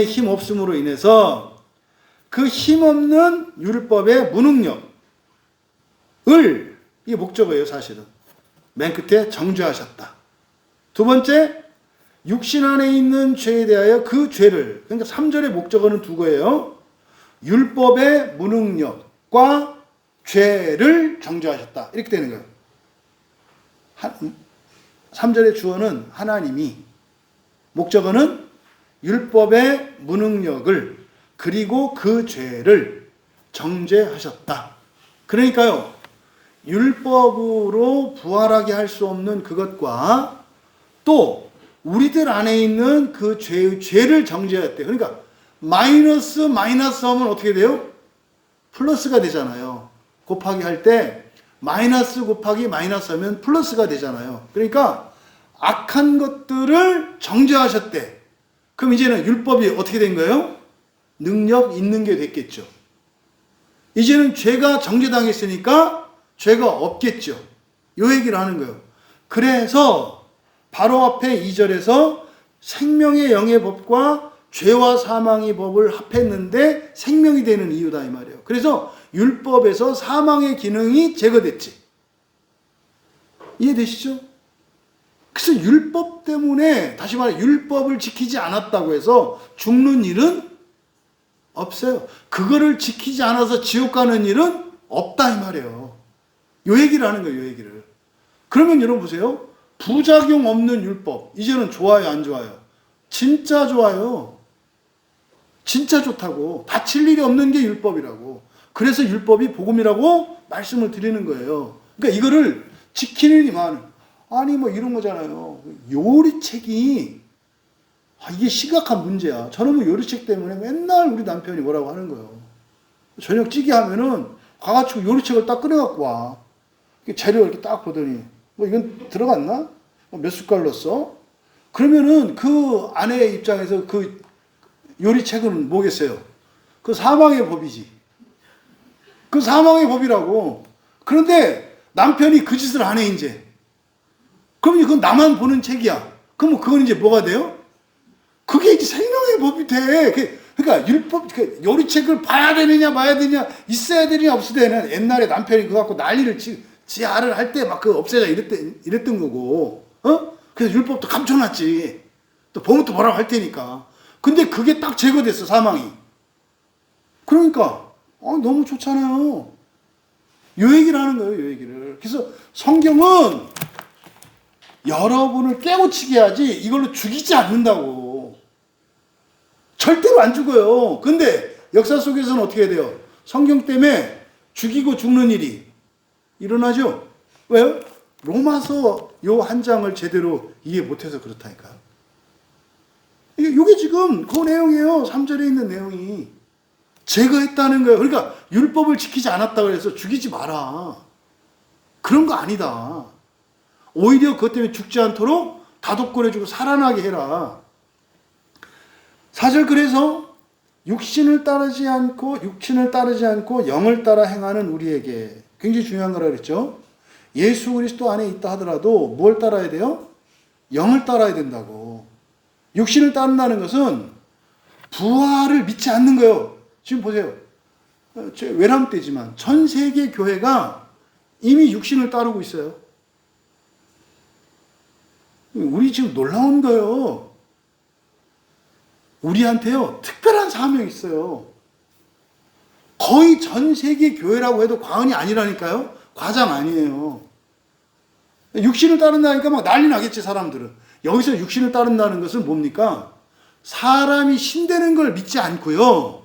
힘 없음으로 인해서 그 힘 없는 율법의 무능력을, 이게 목적어예요, 사실은. 맨 끝에 정죄하셨다. 두 번째, 육신 안에 있는 죄에 대하여 그 죄를, 그러니까 3절의 목적어는 두 거예요. 율법의 무능력과 죄를 정죄하셨다. 이렇게 되는 거예요. 3절의 주어는 하나님이, 목적어는 율법의 무능력을, 그리고 그 죄를 정죄하셨다. 그러니까요, 율법으로 부활하게 할 수 없는 그것과 또 우리들 안에 있는 그 죄를 정죄했대. 그러니까 마이너스 하면 어떻게 돼요? 플러스가 되잖아요. 곱하기 할 때 마이너스 곱하기 마이너스 하면 플러스가 되잖아요. 그러니까 악한 것들을 정죄하셨대. 그럼 이제는 율법이 어떻게 된 거예요? 능력 있는 게 됐겠죠. 이제는 죄가 정죄당했으니까 죄가 없겠죠. 이 얘기를 하는 거예요. 그래서 바로 앞에 2절에서 생명의 영의 법과 죄와 사망의 법을 합했는데 생명이 되는 이유다 이 말이에요. 그래서 율법에서 사망의 기능이 제거됐지. 이해되시죠? 그래서 율법 때문에, 다시 말해 율법을 지키지 않았다고 해서 죽는 일은 없어요. 그거를 지키지 않아서 지옥 가는 일은 없다 이 말이에요. 요 얘기를 하는 거예요, 요 얘기를. 그러면 여러분 보세요. 부작용 없는 율법. 이제는 좋아요, 안 좋아요? 진짜 좋아요. 진짜 좋다고. 다칠 일이 없는 게 율법이라고. 그래서 율법이 복음이라고 말씀을 드리는 거예요. 그러니까 이거를 지키는 일이 많아요. 아니 뭐 이런 거잖아요. 요리책이 이게 심각한 문제야. 저는 뭐 요리책 때문에 맨날 우리 남편이 뭐라고 하는 거예요. 저녁 찌개 하면은 가가지고 요리책을 딱 꺼내갖고 와. 재료 이렇게 딱 보더니 뭐 이건 들어갔나? 몇 숟갈 넣었어? 그러면은 그 아내의 입장에서 그 요리책은 뭐겠어요? 그 사망의 법이지. 그 사망의 법이라고. 그런데 남편이 그 짓을 안 해 이제. 그럼 그건 나만 보는 책이야. 그럼 그건 이제 뭐가 돼요? 그게 이제 생명의 법이 돼. 그러니까 율법, 요리책을 봐야 되느냐 마야 되느냐, 있어야 되느냐 없어야 되느냐. 옛날에 남편이 그거 갖고 난리를 지 알을 할 때 막 그 없애자 이랬던 거고. 그래서 율법도 감춰놨지. 또 보면 또 뭐라고 할 테니까. 근데 그게 딱 제거됐어, 사망이. 그러니까 너무 좋잖아요. 요 얘기를 하는 거예요, 요 얘기를. 그래서 성경은 여러분을 깨우치게 하지 이걸로 죽이지 않는다고. 절대로 안 죽어요. 근데 역사 속에서는 어떻게 돼요? 성경 때문에 죽이고 죽는 일이 일어나죠. 왜요? 로마서 요 한 장을 제대로 이해 못해서 그렇다니까요. 이게 지금 그 내용이에요. 3절에 있는 내용이. 제거했다는 거예요. 그러니까 율법을 지키지 않았다고 해서 죽이지 마라. 그런 거 아니다. 오히려 그것 때문에 죽지 않도록 다독거려주고 살아나게 해라. 4절 그래서 육신을 따르지 않고 영을 따라 행하는 우리에게 굉장히 중요한 거라 그랬죠. 예수 그리스도 안에 있다 하더라도 뭘 따라야 돼요? 영을 따라야 된다고. 육신을 따른다는 것은 부활을 믿지 않는 거예요. 지금 보세요. 외람 때지만 전 세계 교회가 이미 육신을 따르고 있어요. 우리 지금 놀라운 거예요. 우리한테요, 특별한 사명이 있어요. 거의 전 세계 교회라고 해도 과언이 아니라니까요. 과장 아니에요. 육신을 따른다니까 막 난리 나겠지, 사람들은. 여기서 육신을 따른다는 것은 뭡니까? 사람이 신되는 걸 믿지 않고요,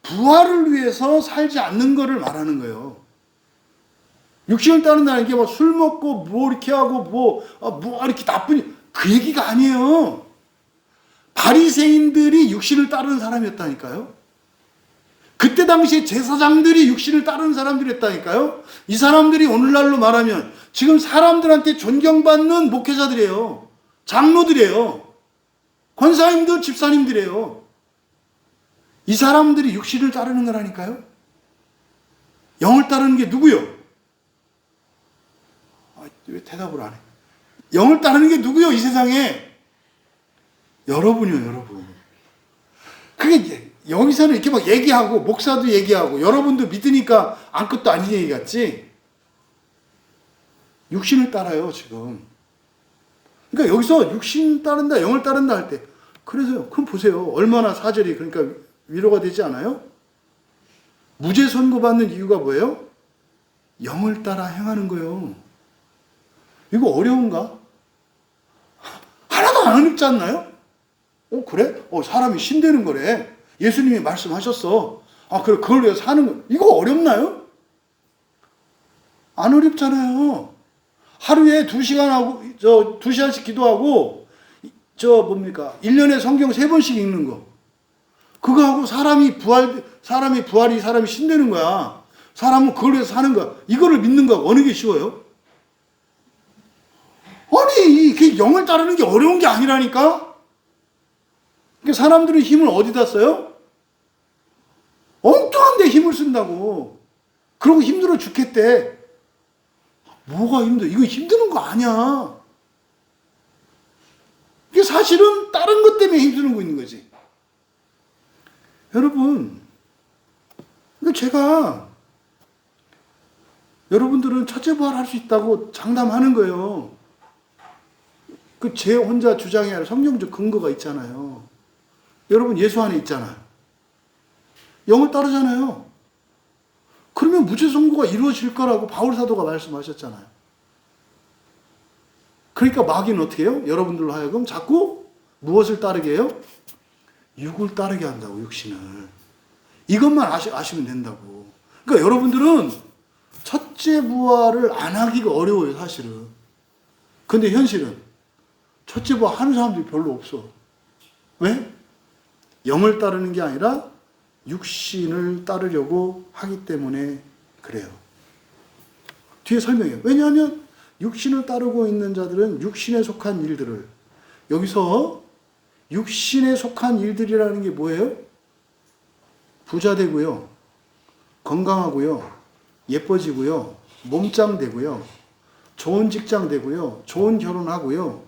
부활을 위해서 살지 않는 것을 말하는 거예요. 육신을 따른다는 게 뭐 술 먹고 뭐 이렇게 하고 뭐 이렇게 나쁜 그 얘기가 아니에요. 바리새인들이 육신을 따르는 사람이었다니까요. 그때 당시에 제사장들이 육신을 따르는 사람들이었다니까요. 이 사람들이 오늘날로 말하면 지금 사람들한테 존경받는 목회자들이에요. 장로들이에요. 권사님들, 집사님들이에요. 이 사람들이 육신을 따르는 거라니까요. 영을 따르는 게 누구요? 왜 대답을 안 해? 영을 따르는 게 누구요, 이 세상에? 여러분이요, 여러분. 그게 여기서는 이렇게 막 얘기하고, 목사도 얘기하고, 여러분도 믿으니까 아무것도 아닌 얘기 같지? 육신을 따라요, 지금. 그러니까 여기서 육신 따른다, 영을 따른다 할 때, 그래서요, 그럼 보세요. 얼마나 사절이, 그러니까 위로가 되지 않아요? 무죄 선고받는 이유가 뭐예요? 영을 따라 행하는 거예요. 이거 어려운가? 하나도 안 어렵지 않나요? 그래? 사람이 신되는 거래. 예수님이 말씀하셨어. 그래, 그걸 위해서 사는 거. 이거 어렵나요? 안 어렵잖아요. 하루에 2시간 하고, 2시간씩 기도하고, 1년에 성경 3번씩 읽는 거. 그거 하고 사람이 신되는 거야. 사람은 그걸 위해서 사는 거야. 이거를 믿는 거 어느 게 쉬워요? 아니, 이게 영을 따르는 게 어려운 게 아니라니까? 그러니까 사람들은 힘을 어디다 써요? 엉뚱한 데 힘을 쓴다고. 그러고 힘들어 죽겠대. 뭐가 힘들어? 이거 힘드는 거 아니야. 이게 사실은 다른 것 때문에 힘드는 거 있는 거지. 여러분, 제가 여러분들은 첫째 부활할 수 있다고 장담하는 거예요. 제 혼자 주장이 아니라 성경적 근거가 있잖아요. 여러분 예수 안에 있잖아요. 영을 따르잖아요. 그러면 무죄 선고가 이루어질 거라고 바울 사도가 말씀하셨잖아요. 그러니까 마귀는 어떻게 해요? 여러분들로 하여금 자꾸 무엇을 따르게 해요? 육을 따르게 한다고, 육신을. 이것만 아시면 된다고. 그러니까 여러분들은 첫째 부활을 안 하기가 어려워요, 사실은. 근데 현실은 첫째 부활 하는 사람들이 별로 없어. 왜? 영을 따르는 게 아니라 육신을 따르려고 하기 때문에 그래요. 뒤에 설명해요. 왜냐하면 육신을 따르고 있는 자들은 육신에 속한 일들을, 여기서 육신에 속한 일들이라는 게 뭐예요? 부자 되고요, 건강하고요, 예뻐지고요, 몸짱 되고요, 좋은 직장 되고요, 좋은 결혼하고요,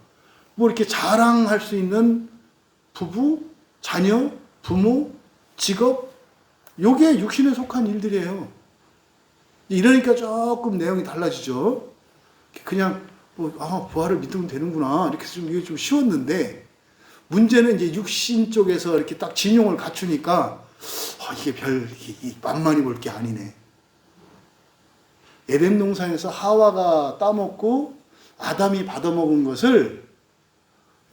뭐 이렇게 자랑할 수 있는 부부, 자녀, 부모, 직업, 요게 육신에 속한 일들이에요. 이러니까 조금 내용이 달라지죠. 그냥 부활을 믿으면 되는구나, 이렇게 이게 좀 쉬웠는데, 문제는 이제 육신 쪽에서 이렇게 딱 진용을 갖추니까 이게 만만히 볼 게 아니네. 에덴 동산에서 하와가 따먹고 아담이 받아먹은 것을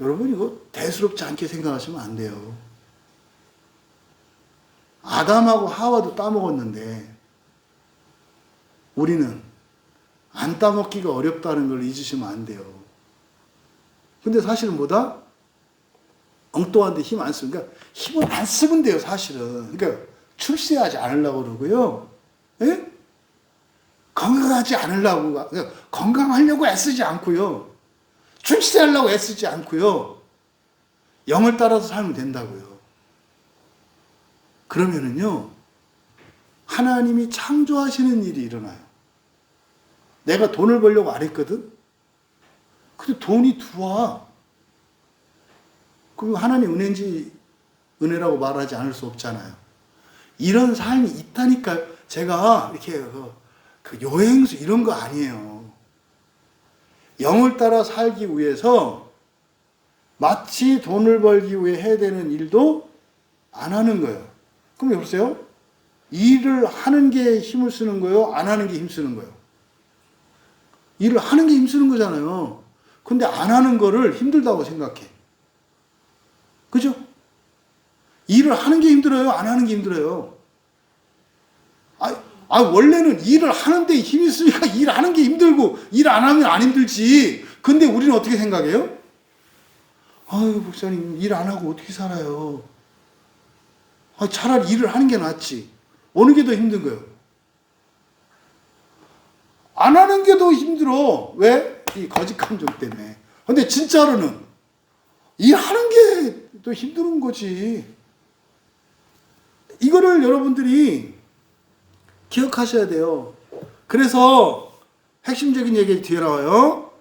여러분 이거 대수롭지 않게 생각하시면 안 돼요. 아담하고 하와도 따먹었는데 우리는 안 따먹기가 어렵다는 걸 잊으시면 안 돼요. 근데 사실은 뭐다? 엉뚱한데 힘 안 쓰니까 힘을 안 쓰면 돼요, 사실은. 그러니까 출세하지 않으려고 그러고요. 예? 건강하지 않으려고, 그러니까 건강하려고 애쓰지 않고요. 출세하려고 애쓰지 않고요. 영을 따라서 살면 된다고요. 그러면은요, 하나님이 창조하시는 일이 일어나요. 내가 돈을 벌려고 안 했거든? 근데 돈이 들어와. 그럼 하나님 은혜인지 은혜라고 말하지 않을 수 없잖아요. 이런 삶이 있다니까요. 제가 이렇게 그 여행수 이런 거 아니에요. 영을 따라 살기 위해서 마치 돈을 벌기 위해 해야 되는 일도 안 하는 거예요. 그럼 여보세요? 일을 하는 게 힘을 쓰는 거예요? 안 하는 게 힘 쓰는 거예요? 일을 하는 게 힘 쓰는 거잖아요. 근데 안 하는 거를 힘들다고 생각해. 그죠? 일을 하는 게 힘들어요? 안 하는 게 힘들어요? 원래는 일을 하는데 힘이 있으니까 일하는 게 힘들고 일 안 하면 안 힘들지. 근데 우리는 어떻게 생각해요? 아유, 목사님, 일 안 하고 어떻게 살아요? 차라리 일을 하는 게 낫지. 어느 게 더 힘든 거예요? 안 하는 게 더 힘들어. 왜? 이 거짓 감정 때문에. 근데 진짜로는 일하는 게 더 힘든 거지. 이거를 여러분들이 기억하셔야 돼요. 그래서 핵심적인 얘기 뒤에 나와요.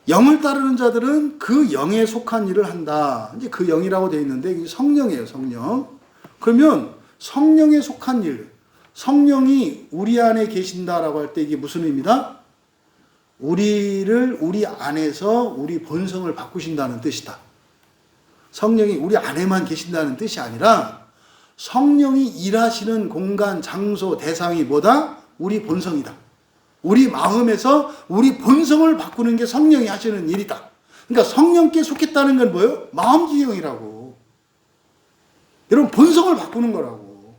영을 따르는 자들은 그 영에 속한 일을 한다. 이제 그 영이라고 되어 있는데 이게 성령이에요, 성령. 그러면 성령에 속한 일, 성령이 우리 안에 계신다라고 할 때 이게 무슨 의미다? 우리 안에서 우리 본성을 바꾸신다는 뜻이다. 성령이 우리 안에만 계신다는 뜻이 아니라 성령이 일하시는 공간, 장소, 대상이 뭐다? 우리 본성이다. 우리 마음에서 우리 본성을 바꾸는 게 성령이 하시는 일이다. 그러니까 성령께 속했다는 건 뭐예요? 마음지경이라고. 여러분, 본성을 바꾸는 거라고.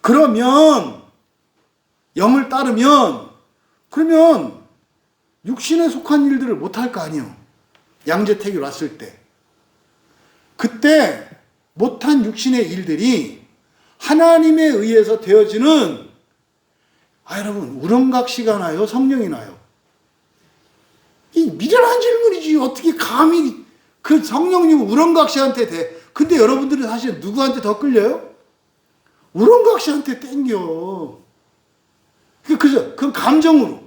그러면 영을 따르면 그러면 육신에 속한 일들을 못할 거 아니에요. 양재택일 왔을 때. 그때 못한 육신의 일들이 하나님에 의해서 되어지는 여러분 우렁각시가 나요? 성령이 나요? 이 미련한 질문이지. 어떻게 감히 그 성령님 우렁각시한테 돼. 근데 여러분들은 사실 누구한테 더 끌려요? 우렁각시한테 땡겨. 그죠? 그 감정으로.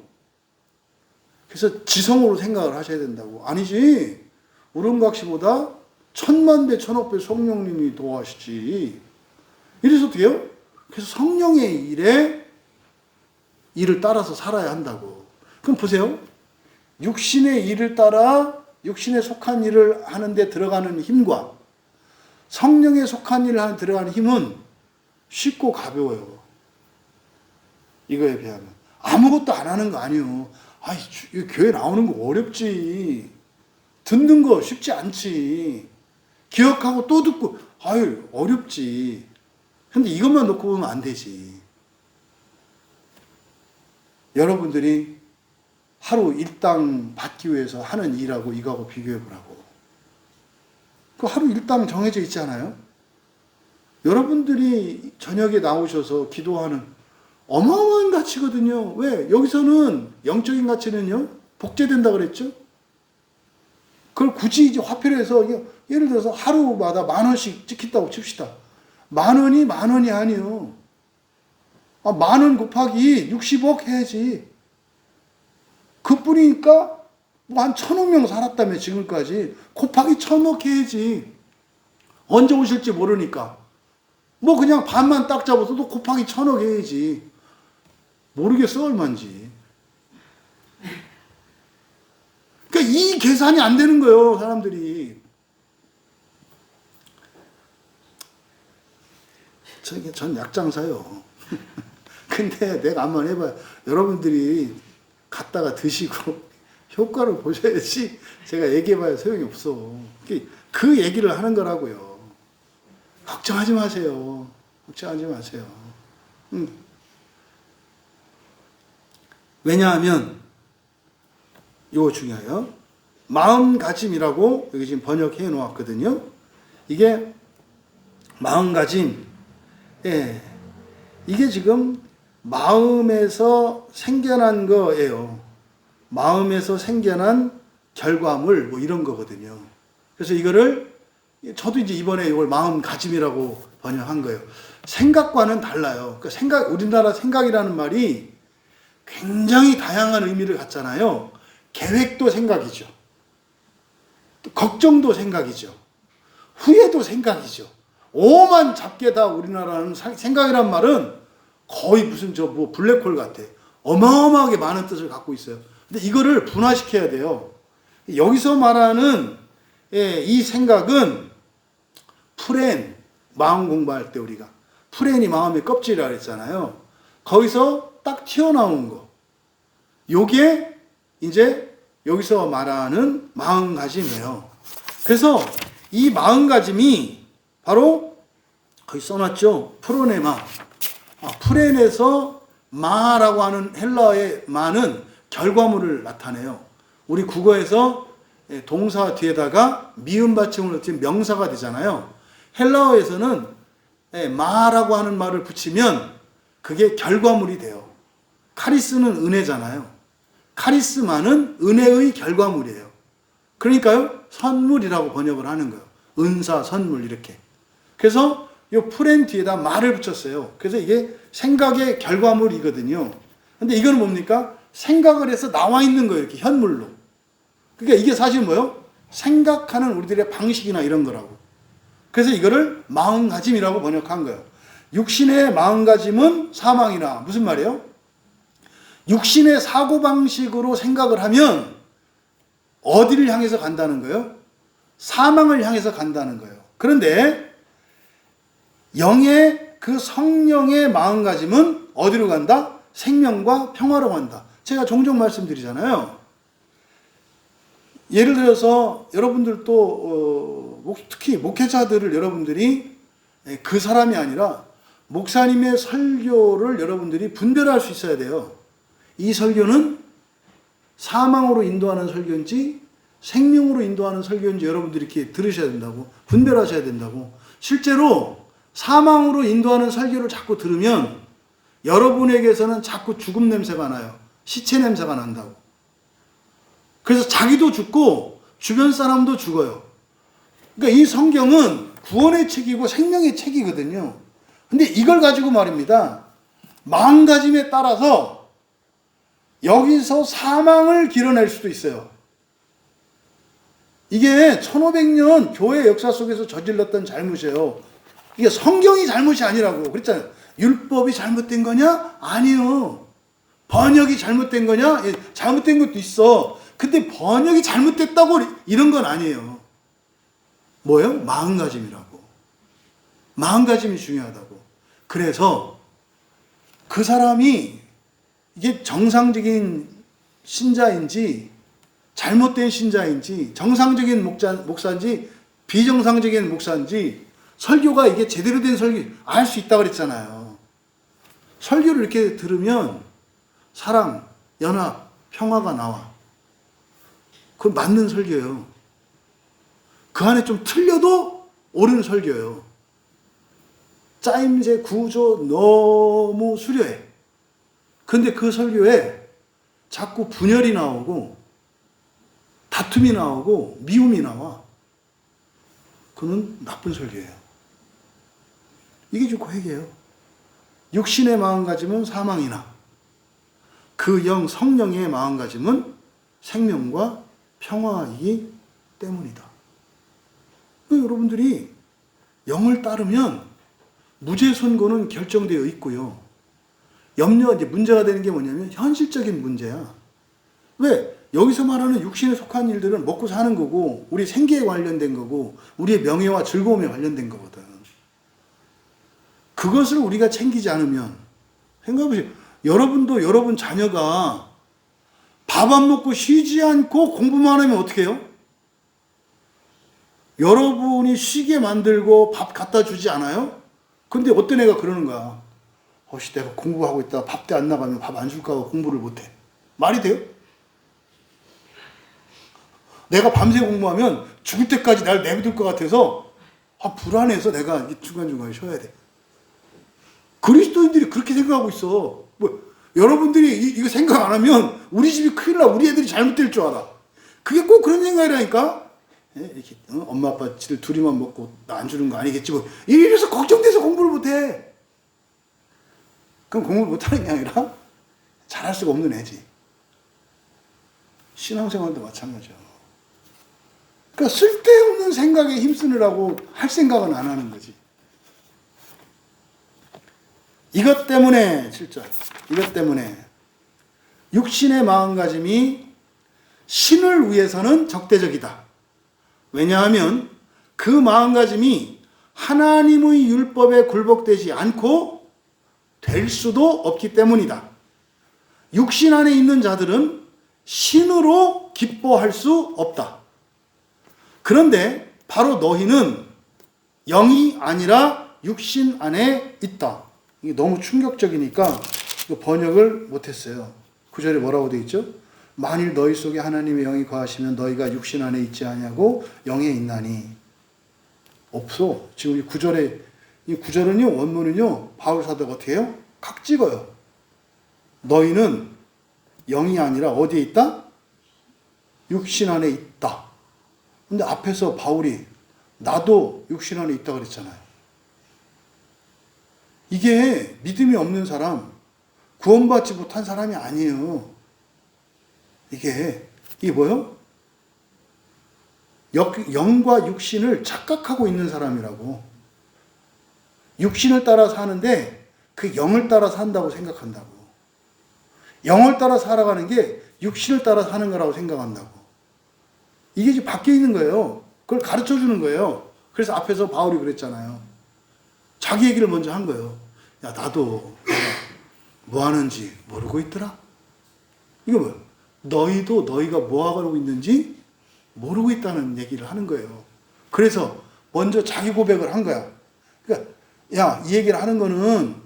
그래서 지성으로 생각을 하셔야 된다고. 아니지. 우렁각시보다 1000만배, 1000억배 성령님이 도와주시지. 이래서 어떻게 해요? 그래서 성령의 일을 따라서 살아야 한다고. 그럼 보세요. 육신의 일을 따라 육신에 속한 일을 하는데 들어가는 힘과 성령에 속한 일을 하는 들어가는 힘은 쉽고 가벼워요. 이거에 비하면. 아무것도 안 하는 거 아니에요. 교회 나오는 거 어렵지. 듣는 거 쉽지 않지. 기억하고 또 듣고, 어렵지. 근데 이것만 놓고 보면 안 되지. 여러분들이 하루 일당 받기 위해서 하는 일하고 이거하고 비교해 보라고. 그 하루 일당 정해져 있잖아요. 여러분들이 저녁에 나오셔서 기도하는 어마어마한 가치거든요. 왜? 여기서는 영적인 가치는요, 복제된다 그랬죠? 그걸 굳이 이제 화폐로 해서, 예를 들어서 하루마다 10,000원씩 찍힌다고 칩시다. 10,000원이 10,000원이 아니에요. 10,000원 곱하기 60억 해야지. 그 뿐이니까, 한 1,000억 살았다며, 지금까지. 곱하기 1,000억 해야지. 언제 오실지 모르니까. 그냥 반만 딱 잡아서도 곱하기 1,000억 해야지. 모르겠어, 얼마인지. 그러니까 이 계산이 안 되는 거예요, 사람들이. 전 약장사요. 근데 내가 한번 해봐요. 여러분들이 갖다가 드시고 효과를 보셔야지 제가 얘기해봐야 소용이 없어. 그 얘기를 하는 거라고요. 걱정하지 마세요. 걱정하지 마세요. 왜냐하면 이거 중요해요. 마음가짐이라고 여기 지금 번역해 놓았거든요. 이게 마음가짐, 예, 이게 지금 마음에서 생겨난 거예요. 마음에서 생겨난 결과물 뭐 이런 거거든요. 그래서 이거를 저도 이제 이번에 이걸 마음가짐이라고 번역한 거예요. 생각과는 달라요. 그러니까 우리나라 생각이라는 말이 굉장히 다양한 의미를 갖잖아요. 계획도 생각이죠. 걱정도 생각이죠. 후회도 생각이죠. 오만 잡게 다 우리나라는 생각이란 말은 거의 무슨 뭐 블랙홀 같아. 어마어마하게 많은 뜻을 갖고 있어요. 근데 이거를 분화시켜야 돼요. 여기서 말하는 이 생각은 프렌, 마음 공부할 때 우리가 프렌이 마음의 껍질이라고 했잖아요. 거기서 딱 튀어나온 거. 요게 이제 여기서 말하는 마음가짐이에요. 그래서 이 마음가짐이 바로 거기 써놨죠. 프로네마. 프렌에서 마라고 하는 헬라어의 마는 결과물을 나타내요. 우리 국어에서 동사 뒤에다가 미음 받침을 넣으면 명사가 되잖아요. 헬라어에서는 마라고 하는 말을 붙이면 그게 결과물이 돼요. 카리스는 은혜잖아요. 카리스마는 은혜의 결과물이에요. 그러니까요, 선물이라고 번역을 하는 거예요. 은사, 선물 이렇게. 그래서 이 프렌 뒤에다 말을 붙였어요. 그래서 이게 생각의 결과물이거든요. 근데 이건 뭡니까? 생각을 해서 나와 있는 거예요. 이렇게 현물로. 그러니까 이게 사실 뭐예요? 생각하는 우리들의 방식이나 이런 거라고. 그래서 이거를 마음가짐이라고 번역한 거예요. 육신의 마음가짐은 사망이나 무슨 말이에요? 육신의 사고방식으로 생각을 하면 어디를 향해서 간다는 거예요? 사망을 향해서 간다는 거예요. 그런데 영의 그 성령의 마음가짐은 어디로 간다? 생명과 평화로 간다. 제가 종종 말씀드리잖아요. 예를 들어서 여러분들도 특히 목회자들을 여러분들이 그 사람이 아니라 목사님의 설교를 여러분들이 분별할 수 있어야 돼요. 이 설교는 사망으로 인도하는 설교인지 생명으로 인도하는 설교인지 여러분들이 이렇게 들으셔야 된다고, 분별하셔야 된다고. 실제로 사망으로 인도하는 설교를 자꾸 들으면 여러분에게서는 자꾸 죽음 냄새가 나요. 시체 냄새가 난다고. 그래서 자기도 죽고 주변 사람도 죽어요. 그러니까 이 성경은 구원의 책이고 생명의 책이거든요. 근데 이걸 가지고 말입니다. 마음가짐에 따라서 여기서 사망을 길어낼 수도 있어요. 이게 1500년 교회 역사 속에서 저질렀던 잘못이에요. 이게 성경이 잘못이 아니라고 그랬잖아요. 율법이 잘못된 거냐? 아니요. 번역이 잘못된 거냐? 예, 잘못된 것도 있어. 근데 번역이 잘못됐다고 이런 건 아니에요. 뭐예요? 마음가짐이라고. 마음가짐이 중요하다고. 그래서 그 사람이 이게 정상적인 신자인지 잘못된 신자인지 정상적인 목사인지 비정상적인 목사인지 설교가 이게 제대로 된 설교 알 수 있다고 그랬잖아요. 설교를 이렇게 들으면 사랑, 연합, 평화가 나와. 그건 맞는 설교예요. 그 안에 좀 틀려도 옳은 설교예요. 짜임새 구조 너무 수려해. 근데 그 설교에 자꾸 분열이 나오고 다툼이 나오고 미움이 나와. 그건 나쁜 설교예요. 이게 좀 고백이에요. 육신의 마음가짐은 사망이나 그 영 성령의 마음가짐은 생명과 평화이기 때문이다. 여러분들이 영을 따르면 무죄 선고는 결정되어 있고요. 이제 문제가 되는 게 뭐냐면 현실적인 문제야. 왜? 여기서 말하는 육신에 속한 일들은 먹고 사는 거고 우리 생계에 관련된 거고 우리의 명예와 즐거움에 관련된 거거든. 그것을 우리가 챙기지 않으면 생각해보세요. 여러분도 여러분 자녀가 밥 안 먹고 쉬지 않고 공부만 하면 어떻게 해요? 여러분이 쉬게 만들고 밥 갖다 주지 않아요? 근데 어떤 애가 그러는 거야. 내가 공부하고 있다가 밥때 안 나가면 밥 안 줄까 봐 공부를 못해. 말이 돼요? 내가 밤새 공부하면 죽을 때까지 날 내버릴 것 같아서 불안해서 내가 중간중간에 쉬어야 돼. 그리스도인들이 그렇게 생각하고 있어. 여러분들이 이거 생각 안 하면 우리 집이 큰일 나. 우리 애들이 잘못될 줄 알아. 그게 꼭 그런 생각이라니까. 이렇게 엄마 아빠 지들 둘이만 먹고 나 안 주는 거 아니겠지 뭐. 이래서 걱정돼서 공부를 못해. 그럼 공부를 못하는 게 아니라 잘할 수가 없는 애지. 신앙생활도 마찬가지야. 그러니까 쓸데없는 생각에 힘쓰느라고 할 생각은 안 하는 거지. 이것 때문에 7절. 이것 때문에 육신의 마음가짐이 신을 위해서는 적대적이다. 왜냐하면 그 마음가짐이 하나님의 율법에 굴복되지 않고 될 수도 없기 때문이다. 육신 안에 있는 자들은 신으로 기뻐할 수 없다. 그런데 바로 너희는 영이 아니라 육신 안에 있다. 이게 너무 충격적이니까 번역을 못했어요. 9절에 뭐라고 되어 있죠? 만일 너희 속에 하나님의 영이 거하시면 너희가 육신 안에 있지 아니하고 영에 있나니. 없어. 지금 이 9절은요, 원문은요, 바울 사도가 어떻게 해요? 각 찍어요. 너희는 영이 아니라 어디에 있다? 육신 안에 있다. 근데 앞에서 바울이 나도 육신 안에 있다 그랬잖아요. 이게 믿음이 없는 사람, 구원받지 못한 사람이 아니에요. 이게 뭐요? 영과 육신을 착각하고 있는 사람이라고. 육신을 따라 사는데 그 영을 따라 산다고 생각한다고. 영을 따라 살아가는 게 육신을 따라 사는 거라고 생각한다고. 이게 지금 바뀌어 있는 거예요. 그걸 가르쳐 주는 거예요. 그래서 앞에서 바울이 그랬잖아요. 자기 얘기를 먼저 한 거예요. 야, 나도 내가 뭐 하는지 모르고 있더라. 이거 뭐야? 너희도 너희가 뭐 하고 있는지 모르고 있다는 얘기를 하는 거예요. 그래서 먼저 자기 고백을 한 거야. 그러니까 야, 이 얘기를 하는 거는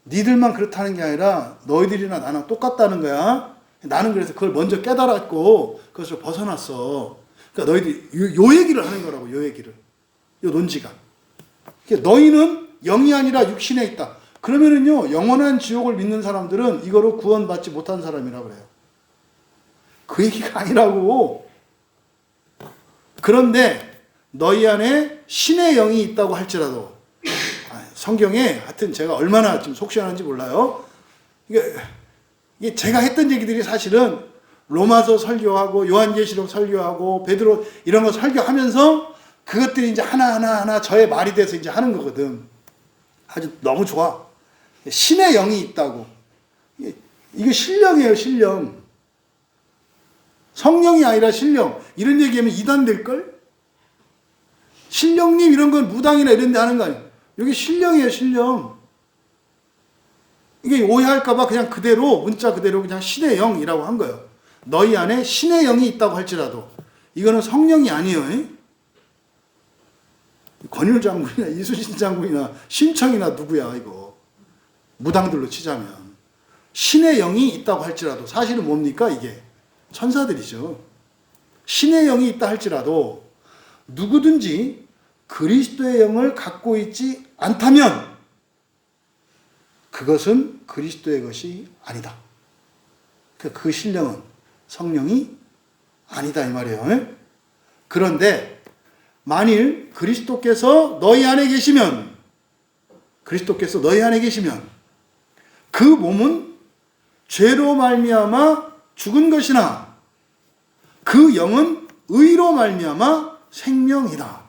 니들만 그렇다는 게 아니라 너희들이나 나랑 똑같다는 거야. 나는 그래서 그걸 먼저 깨달았고 그것을 벗어났어. 그러니까 너희들이 요 얘기를 하는 거라고. 요 얘기를. 요 논지가. 그러니까 너희는 영이 아니라 육신에 있다. 그러면은요, 영원한 지옥을 믿는 사람들은 이거로 구원받지 못한 사람이라고 그래요. 그 얘기가 아니라고. 그런데 너희 안에 신의 영이 있다고 할지라도, 성경에 하여튼 제가 얼마나 지금 속시원한지 몰라요. 이게 제가 했던 얘기들이 사실은 로마서 설교하고 요한계시록 설교하고 베드로 이런 거 설교하면서 그것들이 이제 하나하나 저의 말이 돼서 이제 하는 거거든. 아주 너무 좋아. 신의 영이 있다고. 이게 신령이에요, 신령. 성령이 아니라 신령. 이런 얘기하면 이단될걸? 신령님 이런 건 무당이나 이런 데 하는 거 아니에요. 여기 신령이에요, 신령. 이게 오해할까봐 그냥 그대로, 문자 그대로 그냥 신의 영이라고 한 거예요. 너희 안에 신의 영이 있다고 할지라도. 이거는 성령이 아니에요. 권율 장군이나 이수신 장군이나 신청이나 누구야, 이거. 무당들로 치자면. 신의 영이 있다고 할지라도. 사실은 뭡니까, 이게? 천사들이죠. 신의 영이 있다 할지라도 누구든지 그리스도의 영을 갖고 있지 않다면 그것은 그리스도의 것이 아니다. 그 신령은 성령이 아니다 이 말이에요. 그런데 만일 그리스도께서 너희 안에 계시면 그 몸은 죄로 말미암아 죽은 것이나 그 영은 의로 말미암아 생명이다.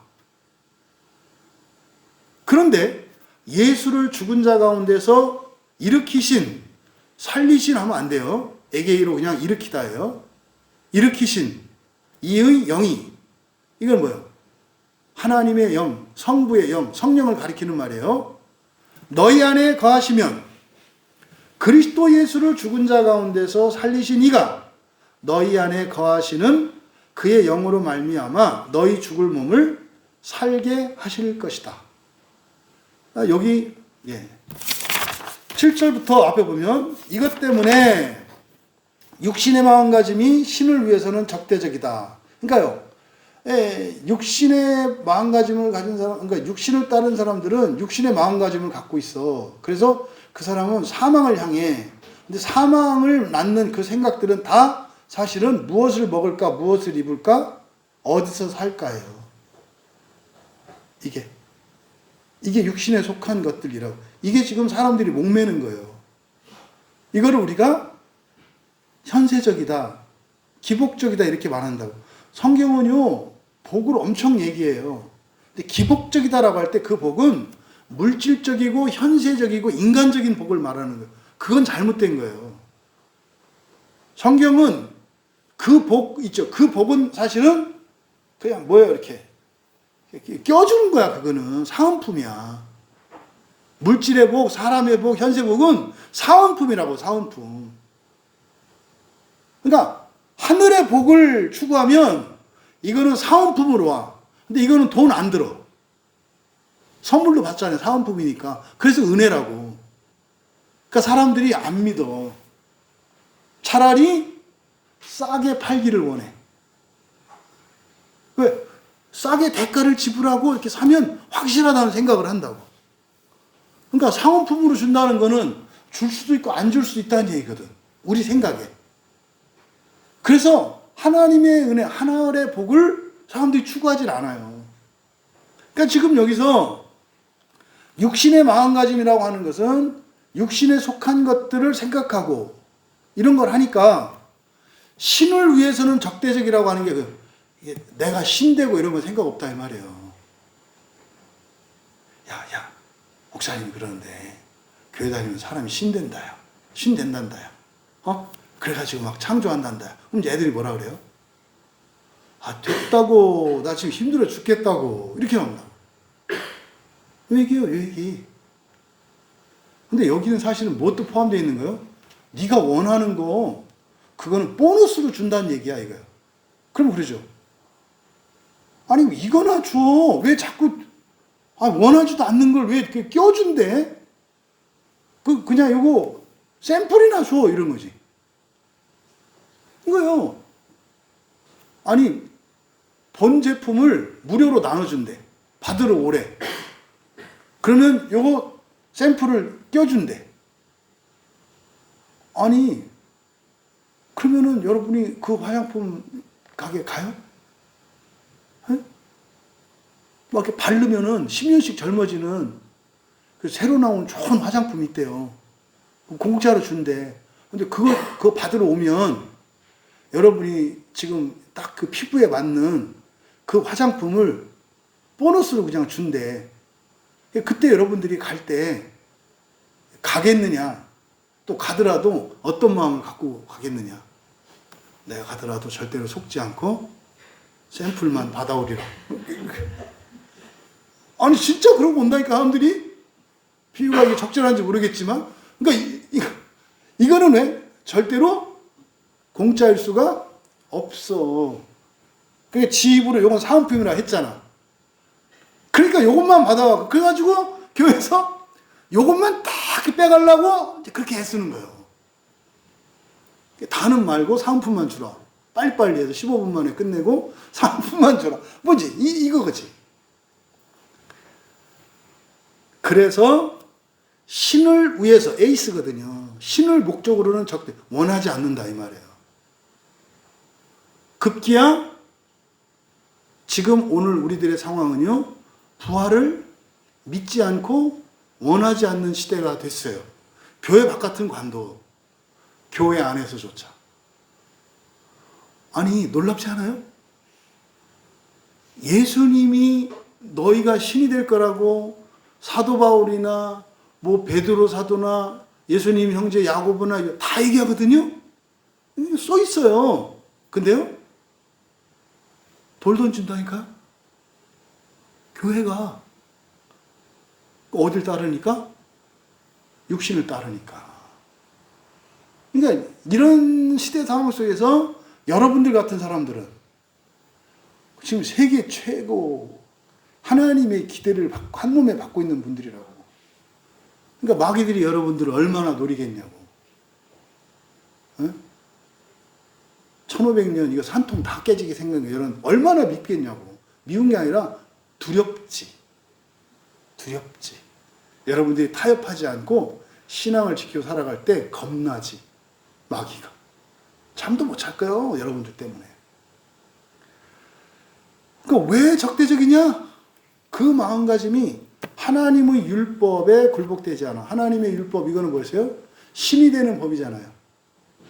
그런데 예수를 죽은 자 가운데서 일으키신, 살리신 하면 안 돼요. 에게이로 그냥 일으키다예요. 일으키신 이의 영이, 이건 뭐예요? 하나님의 영, 성부의 영, 성령을 가리키는 말이에요. 너희 안에 거하시면 그리스도 예수를 죽은 자 가운데서 살리신 이가 너희 안에 거하시는 그의 영으로 말미암아 너희 죽을 몸을 살게 하실 것이다. 여기 7절부터 앞에 보면 이것 때문에 육신의 마음가짐이 신을 위해서는 적대적이다. 그러니까요, 육신의 마음가짐을 가진 사람, 그러니까 육신을 따른 사람들은 육신의 마음가짐을 갖고 있어. 그래서 그 사람은 사망을 향해. 근데 사망을 낳는 그 생각들은 다 사실은 무엇을 먹을까, 무엇을 입을까, 어디서 살까예요. 이게 육신에 속한 것들이라고. 이게 지금 사람들이 목매는 거예요. 이거를 우리가 현세적이다, 기복적이다 이렇게 말한다고. 성경은요, 복을 엄청 얘기해요. 근데 기복적이다라고 할 때 그 복은 물질적이고 현세적이고 인간적인 복을 말하는 거예요. 그건 잘못된 거예요. 성경은 그 복 있죠. 그 복은 사실은 그냥 뭐예요, 이렇게 껴주는 거야. 그거는 사은품이야. 물질의 복, 사람의 복, 현세 복은 사은품이라고. 사은품. 그러니까 하늘의 복을 추구하면 이거는 사은품으로 와. 근데 이거는 돈 안 들어. 선물로 받잖아요. 사은품이니까. 그래서 은혜라고. 그러니까 사람들이 안 믿어. 차라리 싸게 팔기를 원해. 왜? 싸게 대가를 지불하고 이렇게 사면 확실하다는 생각을 한다고. 그러니까 사은품으로 준다는 거는 줄 수도 있고 안 줄 수도 있다는 얘기거든. 우리 생각에. 그래서 하나님의 은혜, 하늘의 복을 사람들이 추구하질 않아요. 그러니까 지금 여기서 육신의 마음가짐이라고 하는 것은 육신에 속한 것들을 생각하고 이런 걸 하니까 신을 위해서는 적대적이라고 하는 게 이게 내가 신되고 이런 거 생각 없다 이 말이에요. 야, 목사님이 그러는데 교회 다니면 사람이 신된다요. 신된단다요. 그래가지고 막 창조한단다. 그럼 애들이 뭐라 그래요? 됐다고. 나 지금 힘들어 죽겠다고. 이렇게 나온다. 왜 얘기해요? 왜 얘기? 근데 여기는 사실은 무엇도 포함되어 있는 거예요? 네가 원하는 거 그거는 보너스로 준다는 얘기야 이거요. 그럼 그러죠. 아니 이거나 줘. 왜 자꾸 원하지도 않는 걸 왜 이렇게 껴준대? 그냥 이거 샘플이나 줘 이런 거지. 이거요. 아니 본 제품을 무료로 나눠준대. 받으러 오래. 그러면 요거 샘플을 껴준대. 아니 그러면은 여러분이 그 화장품 가게 가요? 막 이렇게 바르면은 10년씩 젊어지는 그 새로 나온 좋은 화장품이 있대요. 공짜로 준대. 근데 그거 받으러 오면 여러분이 지금 딱 그 피부에 맞는 그 화장품을 보너스로 그냥 준대. 그때 여러분들이 갈 때 가겠느냐? 또 가더라도 어떤 마음을 갖고 가겠느냐? 내가 가더라도 절대로 속지 않고 샘플만 받아오리라. 아니 진짜 그러고 온다니까 사람들이. 비유가 이게 적절한지 모르겠지만, 그러니까 이거는 왜 절대로 공짜일 수가 없어. 그러니까 지 입으로 요건 사은품이라 했잖아. 그러니까 요것만 받아와. 그래가지고 교회에서 요것만 딱 빼가려고 그렇게 애쓰는 거예요. 다는 말고 사은품만 주라. 빨리빨리 해서 15분 만에 끝내고 사은품만 주라. 뭐지? 이거지. 그래서 신을 위해서 에이스거든요. 신을 목적으로는 적대 원하지 않는다 이 말이에요. 급기야 지금 오늘 우리들의 상황은요. 부활을 믿지 않고 원하지 않는 시대가 됐어요. 교회 바깥은 관도 교회 안에서조차. 아니 놀랍지 않아요? 예수님이 너희가 신이 될 거라고 사도 바울이나 뭐 베드로 사도나 예수님 형제 야고보나 다 얘기하거든요. 써 있어요. 근데요, 돌 던진다니까. 교회가 어딜 따르니까? 육신을 따르니까. 그러니까 이런 시대 상황 속에서 여러분들 같은 사람들은 지금 세계 최고 하나님의 기대를 한 몸에 받고 있는 분들이라고. 그러니까 마귀들이 여러분들을 얼마나 노리겠냐고. 1500년 이거 산통 다 깨지게 생각해. 여러분 얼마나 믿겠냐고. 미운 게 아니라 두렵지. 두렵지. 여러분들이 타협하지 않고 신앙을 지키고 살아갈 때 겁나지. 마귀가. 잠도 못 잘 거예요. 여러분들 때문에. 그러니까 왜 적대적이냐? 그 마음가짐이 하나님의 율법에 굴복되지 않아. 하나님의 율법 이거는 뭐였어요? 신이 되는 법이잖아요.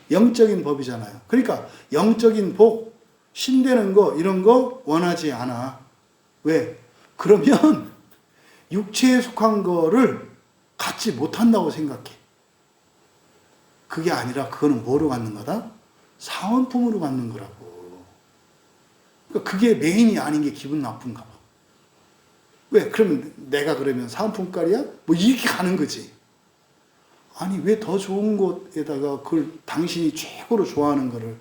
영적인 법이잖아요. 그러니까 영적인 복, 신 되는 거 이런 거 원하지 않아. 왜? 그러면 육체에 속한 거를 갖지 못한다고 생각해. 그게 아니라 그거는 뭐로 갖는 거다? 사은품으로 갖는 거라고. 그러니까 그게 메인이 아닌 게 기분 나쁜가 봐. 왜? 그러면 내가 그러면 사은품깔이야? 뭐 이렇게 가는 거지. 아니 왜 더 좋은 곳에다가 그걸 당신이 최고로 좋아하는 거를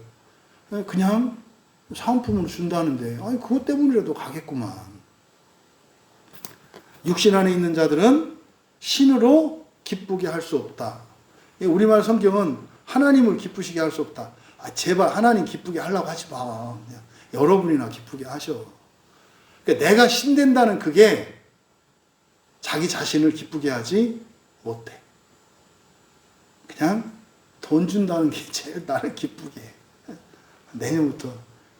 그냥 사은품으로 준다는데 아니 그것 때문이라도 가겠구만. 육신 안에 있는 자들은 신으로 기쁘게 할 수 없다. 우리말 성경은 하나님을 기쁘시게 할 수 없다. 아, 제발 하나님 기쁘게 하려고 하지 마. 그냥 여러분이나 기쁘게 하셔. 그러니까 내가 신된다는 그게 자기 자신을 기쁘게 하지 못해. 그냥 돈 준다는 게 제일 나를 기쁘게 해. 내년부터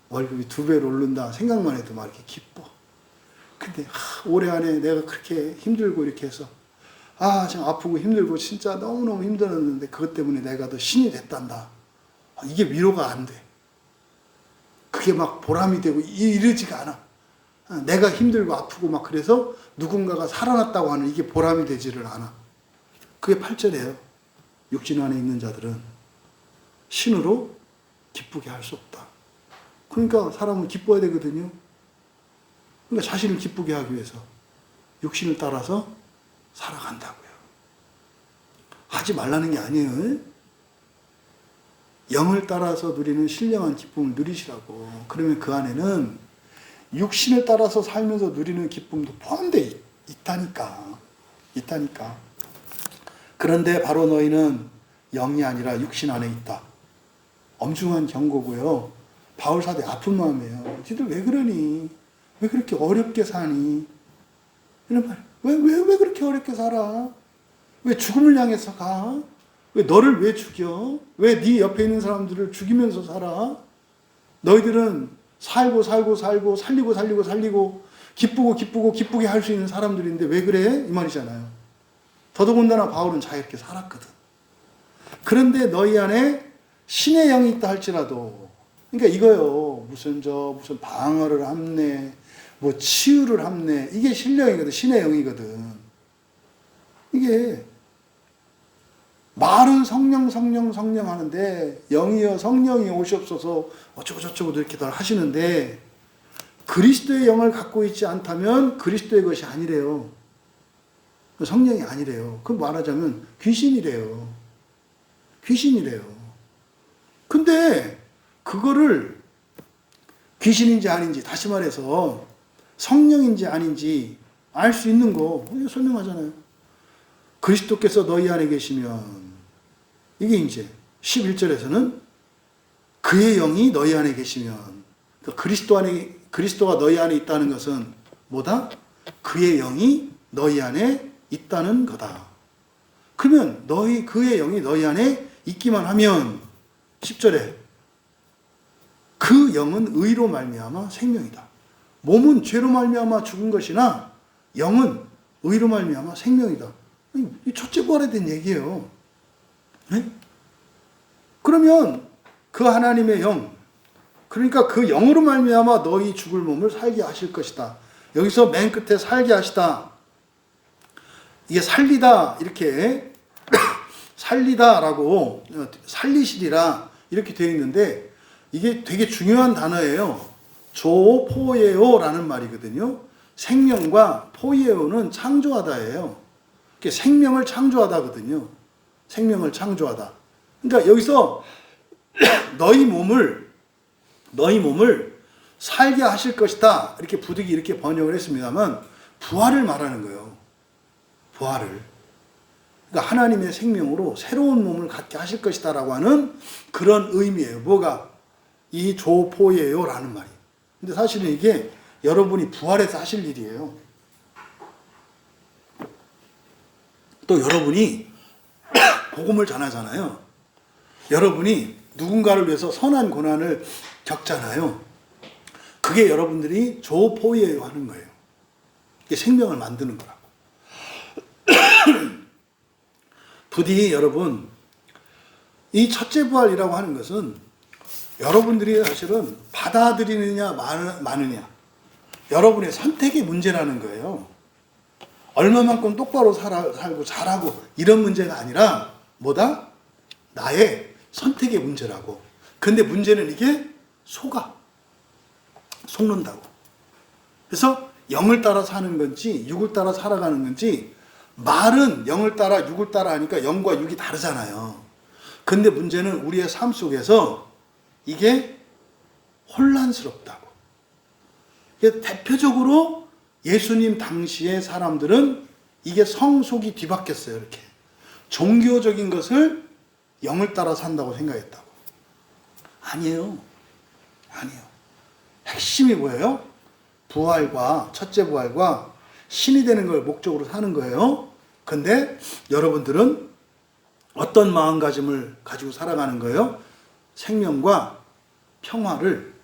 월급이 2배로 오른다 생각만 해도 막 이렇게 기뻐. 근데 올해 안에 내가 그렇게 힘들고 이렇게 해서 지금 아프고 힘들고 진짜 너무너무 힘들었는데 그것 때문에 내가 더 신이 됐단다. 이게 위로가 안 돼. 그게 막 보람이 되고 이러지가 않아. 내가 힘들고 아프고 막 그래서 누군가가 살아났다고 하는 이게 보람이 되지를 않아. 그게 8절이에요. 육신 안에 있는 자들은 신으로 기쁘게 할 수 없다. 그러니까 사람은 기뻐야 되거든요. 그러니까 자신을 기쁘게 하기 위해서 육신을 따라서 살아간다고요. 하지 말라는 게 아니에요. 영을 따라서 누리는 신령한 기쁨을 누리시라고. 그러면 그 안에는 육신을 따라서 살면서 누리는 기쁨도 포함되어 있다니까. 그런데 바로 너희는 영이 아니라 육신 안에 있다. 엄중한 경고고요. 바울 사도의 아픈 마음이에요. 너희들 왜 그러니? 왜 그렇게 어렵게 사니? 이런 말. 왜 그렇게 어렵게 살아? 왜 죽음을 향해서 가? 왜 너를 왜 죽여? 왜 네 옆에 있는 사람들을 죽이면서 살아? 너희들은 살고 살리고 기쁘게 할 수 있는 사람들인데 왜 그래? 이 말이잖아요. 더더군다나 바울은 자기가 이렇게 살았거든. 그런데 너희 안에 신의 영이 있다 할지라도, 그러니까 이거요. 무슨 방어를 합네, 뭐 치유를 합네. 이게 신령이거든. 신의 영이거든. 이게 말은 성령 하는데 영이여 성령이 오시옵소서 어쩌고 이렇게들 하시는데 그리스도의 영을 갖고 있지 않다면 그리스도의 것이 아니래요. 성령이 아니래요. 그 말하자면 귀신이래요. 근데 그거를 귀신인지 아닌지, 다시 말해서 성령인지 아닌지 알 수 있는 거 설명하잖아요. 그리스도께서 너희 안에 계시면, 이게 이제 11절에서는 그의 영이 너희 안에 계시면, 그리스도가 너희 안에 있다는 것은 뭐다? 그의 영이 너희 안에 있다는 거다. 그러면 그의 영이 너희 안에 있기만 하면 10절에 그 영은 의로 말미암아 생명이다. 몸은 죄로 말미암아 죽은 것이나 영은 의로 말미암아 생명이다. 이 첫째 부활에 대한 얘기예요. 네? 그러면 그 하나님의 영, 그러니까 그 영으로 말미암아 너희 죽을 몸을 살게 하실 것이다. 여기서 맨 끝에 살게 하시다. 이게 살리다 이렇게 살리다라고 살리시리라 이렇게 되어 있는데 이게 되게 중요한 단어예요. 조포예오라는 말이거든요. 생명과 포예오는 창조하다예요. 생명을 창조하다거든요. 생명을 창조하다. 그러니까 여기서 너희 몸을 살게 하실 것이다. 이렇게 부득이 이렇게 번역을 했습니다만 부활을 말하는 거예요. 부활을. 그러니까 하나님의 생명으로 새로운 몸을 갖게 하실 것이다 라고 하는 그런 의미예요. 뭐가? 이 조포예요 라는 말이에요. 근데 사실은 이게 여러분이 부활해서 하실 일이에요. 또 여러분이 복음을 전하잖아요. 여러분이 누군가를 위해서 선한 고난을 겪잖아요. 그게 여러분들이 조포예요 하는 거예요. 이게 생명을 만드는 거라고. 부디 여러분, 이 첫째 부활이라고 하는 것은 여러분들이 사실은 받아들이느냐 마느냐, 여러분의 선택의 문제라는 거예요. 얼마만큼 똑바로 살고 잘하고 이런 문제가 아니라 뭐다? 나의 선택의 문제라고. 근데 문제는 이게 속는다고. 그래서 영을 따라 사는 건지 육을 따라 살아가는 건지, 말은 영을 따라 육을 따라 하니까 영과 육이 다르잖아요. 근데 문제는 우리의 삶 속에서 이게 혼란스럽다고. 대표적으로 예수님 당시의 사람들은 이게 성속이 뒤바뀌었어요. 이렇게 종교적인 것을 영을 따라 산다고 생각했다고. 아니에요. 핵심이 뭐예요? 부활과 첫째 부활과 신이 되는 걸 목적으로 사는 거예요. 근데 여러분들은 어떤 마음가짐을 가지고 살아가는 거예요? 생명과 평화를,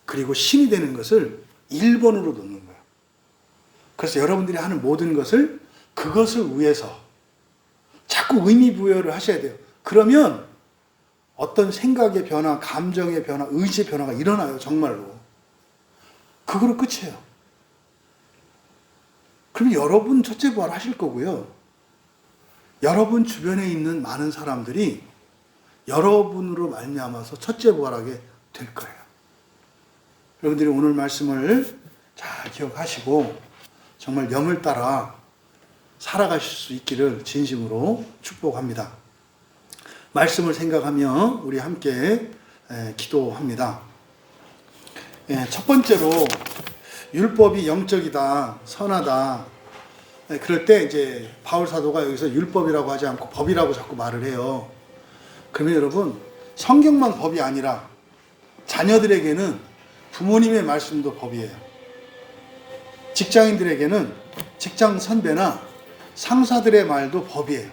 그리고 신이 되는 것을 1번으로 놓는 거예요. 그래서 여러분들이 하는 모든 것을 그것을 위해서 자꾸 의미 부여를 하셔야 돼요. 그러면 어떤 생각의 변화, 감정의 변화, 의지의 변화가 일어나요. 정말로. 그거로 끝이에요. 그럼 여러분 첫째 부활 하실 거고요. 여러분 주변에 있는 많은 사람들이 여러분으로 말미암아서 첫째 부활하게 될 거예요. 여러분들이 오늘 말씀을 잘 기억하시고 정말 영을 따라 살아가실 수 있기를 진심으로 축복합니다. 말씀을 생각하며 우리 함께 기도합니다. 첫 번째로 율법이 영적이다, 선하다. 그럴 때 이제 바울 사도가 여기서 율법이라고 하지 않고 법이라고 자꾸 말을 해요. 그러면 여러분, 성경만 법이 아니라 자녀들에게는 부모님의 말씀도 법이에요. 직장인들에게는 직장 선배나 상사들의 말도 법이에요.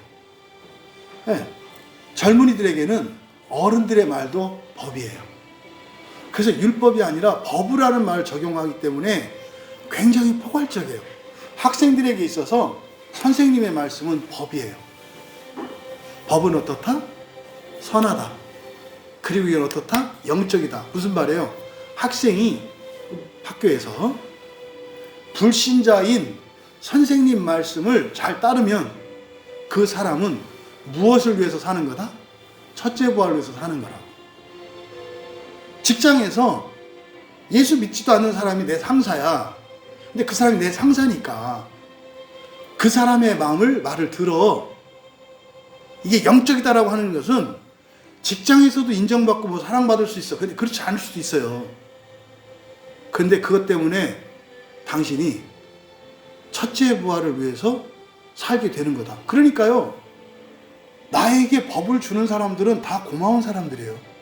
젊은이들에게는 어른들의 말도 법이에요. 그래서 율법이 아니라 법이라는 말을 적용하기 때문에 굉장히 포괄적이에요. 학생들에게 있어서 선생님의 말씀은 법이에요. 법은 어떻다? 선하다. 그리고 이건 어떻다? 영적이다. 무슨 말이에요? 학생이 학교에서 불신자인 선생님 말씀을 잘 따르면 그 사람은 무엇을 위해서 사는 거다? 첫째 부활을 위해서 사는 거라고. 직장에서 예수 믿지도 않는 사람이 내 상사야. 근데 그 사람이 내 상사니까 그 사람의 말을 들어. 이게 영적이다라고 하는 것은 직장에서도 인정받고 뭐 사랑받을 수 있어. 근데 그렇지 않을 수도 있어요. 근데 그것 때문에 당신이 첫째 부활을 위해서 살게 되는 거다. 그러니까요, 나에게 법을 주는 사람들은 다 고마운 사람들이에요.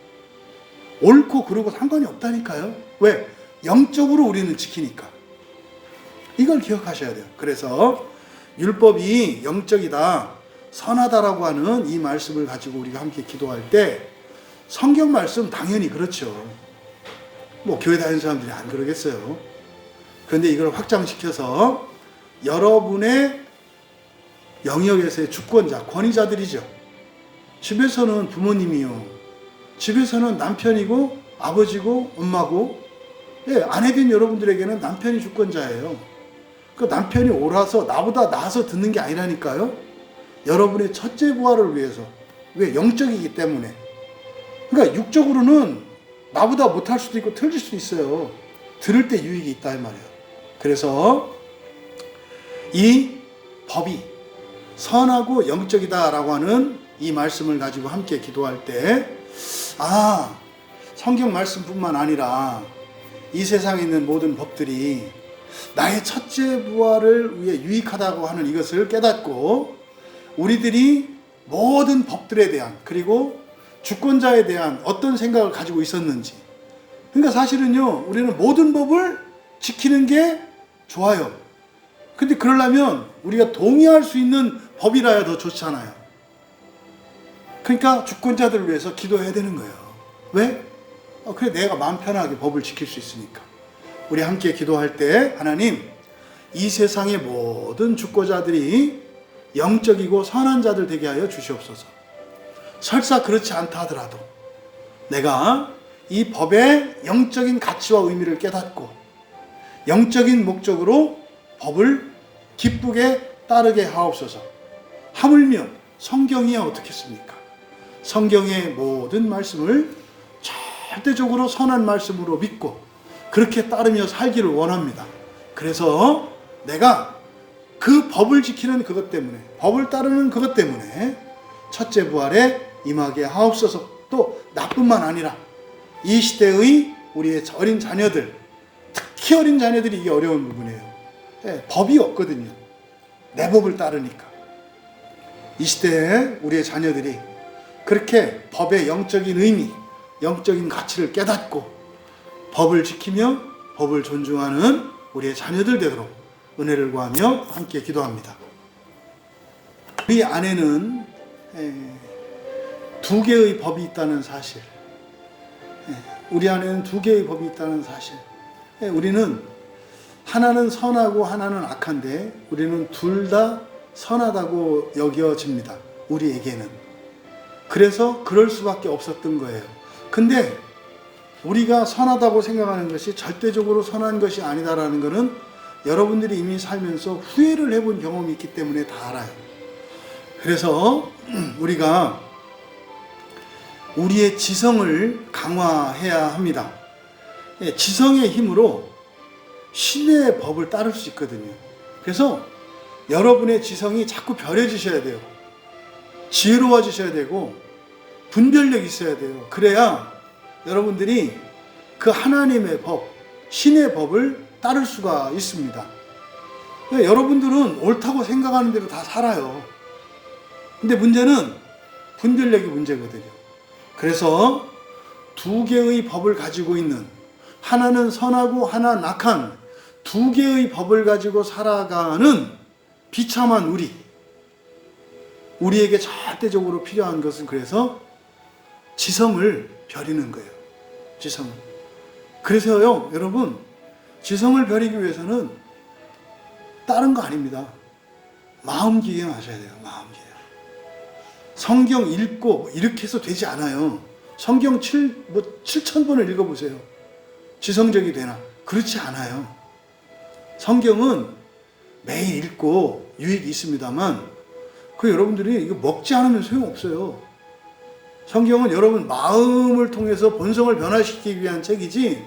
옳고 그르고 상관이 없다니까요. 왜? 영적으로 우리는 지키니까. 이걸 기억하셔야 돼요. 그래서 율법이 영적이다, 선하다라고 하는 이 말씀을 가지고 우리가 함께 기도할 때 성경 말씀 당연히 그렇죠. 뭐 교회 다니는 사람들이 안 그러겠어요. 그런데 이걸 확장시켜서 여러분의 영역에서의 주권자, 권위자들이죠. 집에서는 부모님이요, 집에서는 남편이고 아버지고 엄마고, 아내된 여러분들에게는 남편이 주권자예요. 그 남편이 옳아서 나보다 나아서 듣는 게 아니라니까요. 여러분의 첫째 부활을 위해서. 왜? 영적이기 때문에. 그러니까 육적으로는 나보다 못할 수도 있고 틀릴 수도 있어요. 들을 때 유익이 있다 이 말이에요. 그래서 이 법이 선하고 영적이다라고 하는 이 말씀을 가지고 함께 기도할 때, 성경 말씀뿐만 아니라 이 세상에 있는 모든 법들이 나의 첫째 부활을 위해 유익하다고 하는 이것을 깨닫고 우리들이 모든 법들에 대한 그리고 주권자에 대한 어떤 생각을 가지고 있었는지, 그러니까 사실은요 우리는 모든 법을 지키는 게 좋아요. 근데 그러려면 우리가 동의할 수 있는 법이라야 더 좋잖아요. 그러니까 주권자들을 위해서 기도해야 되는 거예요. 왜? 그래 내가 마음 편하게 법을 지킬 수 있으니까. 우리 함께 기도할 때 하나님, 이 세상의 모든 주권자들이 영적이고 선한 자들 되게 하여 주시옵소서. 설사 그렇지 않다 하더라도 내가 이 법의 영적인 가치와 의미를 깨닫고 영적인 목적으로 법을 기쁘게 따르게 하옵소서. 하물며 성경이야 어떻겠습니까? 성경의 모든 말씀을 절대적으로 선한 말씀으로 믿고 그렇게 따르며 살기를 원합니다. 그래서 내가 그 법을 지키는 그것 때문에, 법을 따르는 그것 때문에 첫째 부활에 임하게 하옵소서. 또 나뿐만 아니라 이 시대의 우리의 어린 자녀들, 특히 어린 자녀들이 이게 어려운 부분이에요. 법이 없거든요. 내 법을 따르니까. 이 시대에 우리의 자녀들이 그렇게 법의 영적인 의미, 영적인 가치를 깨닫고 법을 지키며 법을 존중하는 우리의 자녀들 되도록 은혜를 구하며 함께 기도합니다. 우리 안에는 두 개의 법이 있다는 사실, 우리 안에는 두 개의 법이 있다는 사실, 우리는 하나는 선하고 하나는 악한데 우리는 둘 다 선하다고 여겨집니다. 우리에게는. 그래서 그럴 수밖에 없었던 거예요. 근데 우리가 선하다고 생각하는 것이 절대적으로 선한 것이 아니다라는 것은 여러분들이 이미 살면서 후회를 해본 경험이 있기 때문에 다 알아요. 그래서 우리가 우리의 지성을 강화해야 합니다. 지성의 힘으로 신의 법을 따를 수 있거든요. 그래서 여러분의 지성이 자꾸 벼려지셔야 돼요. 지혜로워지셔야 되고 분별력이 있어야 돼요. 그래야 여러분들이 그 하나님의 법, 신의 법을 따를 수가 있습니다. 여러분들은 옳다고 생각하는 대로 다 살아요. 근데 문제는 분별력이 문제거든요. 그래서 두 개의 법을 가지고 있는, 하나는 선하고 하나는 악한 두 개의 법을 가지고 살아가는 비참한 우리에게 절대적으로 필요한 것은 그래서 지성을 벼리는 거예요. 지성을. 그래서요, 여러분, 지성을 벼리기 위해서는 다른 거 아닙니다. 마음 기경하셔야 돼요. 마음 기경. 성경 읽고 이렇게 해서 되지 않아요. 성경 7,000번을 읽어보세요. 지성적이 되나? 그렇지 않아요. 성경은 매일 읽고 유익이 있습니다만 그 여러분들이 이거 먹지 않으면 소용없어요. 성경은 여러분 마음을 통해서 본성을 변화시키기 위한 책이지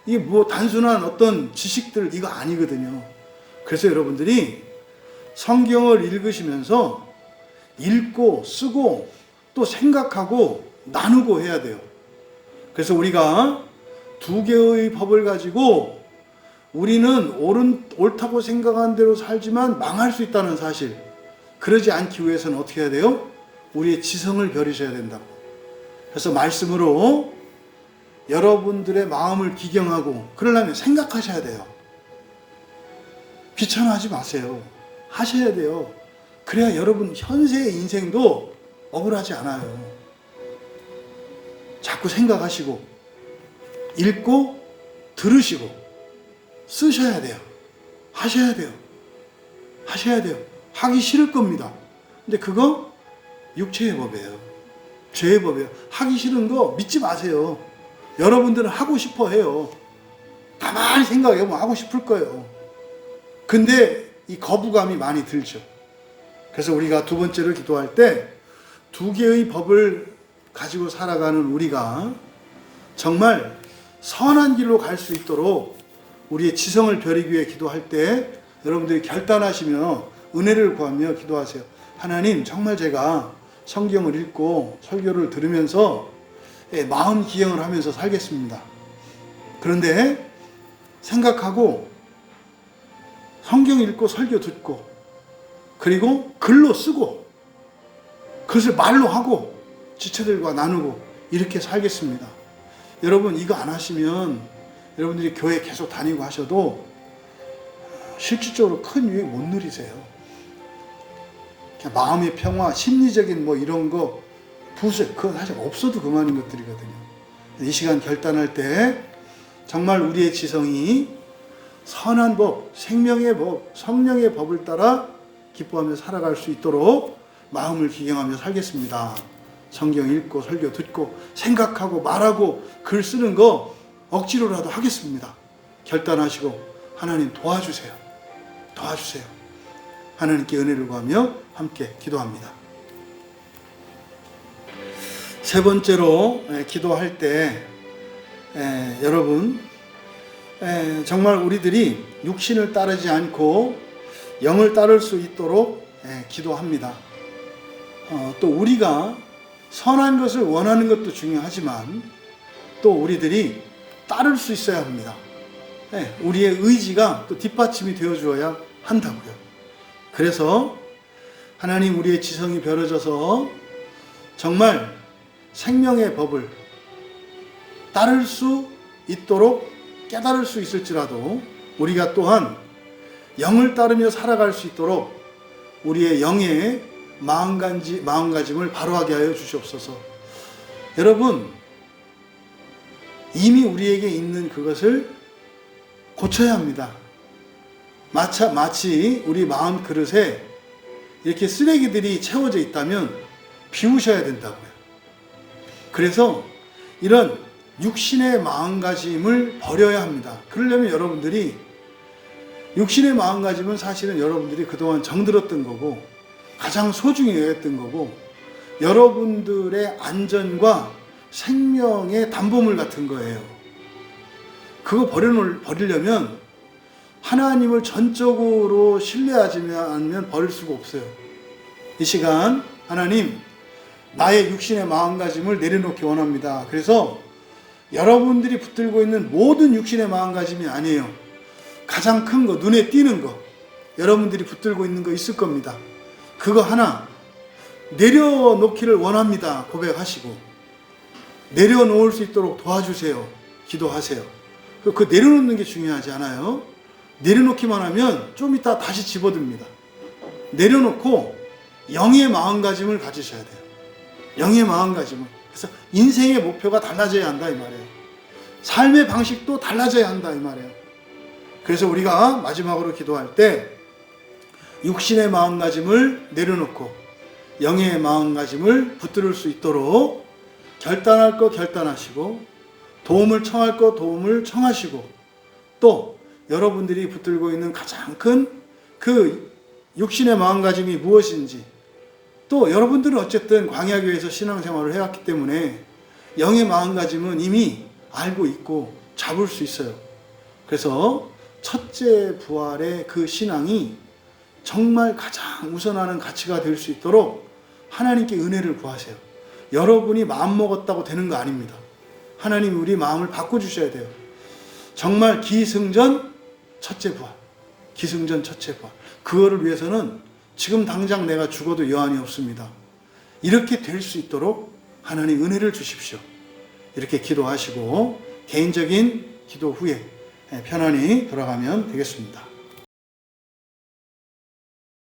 이게 뭐 단순한 어떤 지식들 이거 아니거든요. 그래서 여러분들이 성경을 읽으시면서 읽고 쓰고 또 생각하고 나누고 해야 돼요. 그래서 우리가 두 개의 법을 가지고 우리는 옳다고 생각한 대로 살지만 망할 수 있다는 사실, 그러지 않기 위해서는 어떻게 해야 돼요? 우리의 지성을 벼리셔야 된다고. 그래서 말씀으로 여러분들의 마음을 기경하고 그러려면 생각하셔야 돼요. 귀찮아하지 마세요. 하셔야 돼요. 그래야 여러분 현세의 인생도 억울하지 않아요. 자꾸 생각하시고 읽고 들으시고 쓰셔야 돼요. 하셔야 돼요. 하셔야 돼요. 하기 싫을 겁니다. 근데 그거 육체의 법이에요. 죄의 법이에요. 하기 싫은 거 믿지 마세요. 여러분들은 하고 싶어 해요. 가만히 생각해보면 하고 싶을 거예요. 근데 이 거부감이 많이 들죠. 그래서 우리가 두 번째로 기도할 때 두 개의 법을 가지고 살아가는 우리가 정말 선한 길로 갈 수 있도록 우리의 지성을 벼리기 위해 기도할 때 여러분들이 결단하시며 은혜를 구하며 기도하세요. 하나님, 정말 제가 성경을 읽고 설교를 들으면서 마음 기경을 하면서 살겠습니다. 그런데 생각하고 성경 읽고 설교 듣고 그리고 글로 쓰고 그것을 말로 하고 지체들과 나누고 이렇게 살겠습니다. 여러분 이거 안 하시면 여러분들이 교회 계속 다니고 하셔도 실질적으로 큰 유익 못 누리세요. 그냥 마음의 평화, 심리적인 뭐 이런 거 부수 그건 사실 없어도 그만인 것들이거든요. 이 시간 결단할 때 정말 우리의 지성이 선한 법, 생명의 법, 성령의 법을 따라 기뻐하며 살아갈 수 있도록 마음을 기경하며 살겠습니다. 성경 읽고 설교 듣고 생각하고 말하고 글 쓰는 거 억지로라도 하겠습니다. 결단하시고 하나님 도와주세요. 도와주세요. 하나님께 은혜를 구하며 함께 기도합니다. 세 번째로 기도할 때 여러분 정말 우리들이 육신을 따르지 않고 영을 따를 수 있도록 기도합니다. 또 우리가 선한 것을 원하는 것도 중요하지만 또 우리들이 따를 수 있어야 합니다. 우리의 의지가 또 뒷받침이 되어 주어야 한다고요. 그래서 하나님 우리의 지성이 벼려져서 정말 생명의 법을 따를 수 있도록 깨달을 수 있을지라도 우리가 또한 영을 따르며 살아갈 수 있도록 우리의 영의 마음가짐을 바로하게 하여 주시옵소서. 여러분 이미 우리에게 있는 그것을 고쳐야 합니다. 마치 우리 마음 그릇에 이렇게 쓰레기들이 채워져 있다면 비우셔야 된다고요. 그래서 이런 육신의 마음가짐을 버려야 합니다. 그러려면 여러분들이 육신의 마음가짐은 사실은 여러분들이 그동안 정들었던 거고 가장 소중히 여겼던 거고 여러분들의 안전과 생명의 담보물 같은 거예요. 그거 버리려면 하나님을 전적으로 신뢰하지 않으면 버릴 수가 없어요. 이 시간 하나님 나의 육신의 마음가짐을 내려놓기 원합니다. 그래서 여러분들이 붙들고 있는 모든 육신의 마음가짐이 아니에요. 가장 큰 거, 눈에 띄는 거 여러분들이 붙들고 있는 거 있을 겁니다. 그거 하나 내려놓기를 원합니다. 고백하시고 내려놓을 수 있도록 도와주세요. 기도하세요. 그 내려놓는 게 중요하지 않아요. 내려놓기만 하면 좀 이따 다시 집어듭니다. 내려놓고 영의 마음가짐을 가지셔야 돼요. 영의 마음가짐을. 그래서 인생의 목표가 달라져야 한다 이 말이에요. 삶의 방식도 달라져야 한다 이 말이에요. 그래서 우리가 마지막으로 기도할 때 육신의 마음가짐을 내려놓고 영의 마음가짐을 붙들 수 있도록 결단할 거 결단하시고 도움을 청할 거 도움을 청하시고 또 여러분들이 붙들고 있는 가장 큰 그 육신의 마음가짐이 무엇인지 또 여러분들은 어쨌든 광야교회에서 신앙생활을 해왔기 때문에 영의 마음가짐은 이미 알고 있고 잡을 수 있어요. 그래서 첫째 부활의 그 신앙이 정말 가장 우선하는 가치가 될 수 있도록 하나님께 은혜를 구하세요. 여러분이 마음먹었다고 되는 거 아닙니다. 하나님이 우리 마음을 바꿔주셔야 돼요. 정말 기승전 첫째 부활. 기승전 첫째 부활. 그거를 위해서는 지금 당장 내가 죽어도 여한이 없습니다. 이렇게 될 수 있도록 하나님 은혜를 주십시오. 이렇게 기도하시고 개인적인 기도 후에 편안히 돌아가면 되겠습니다.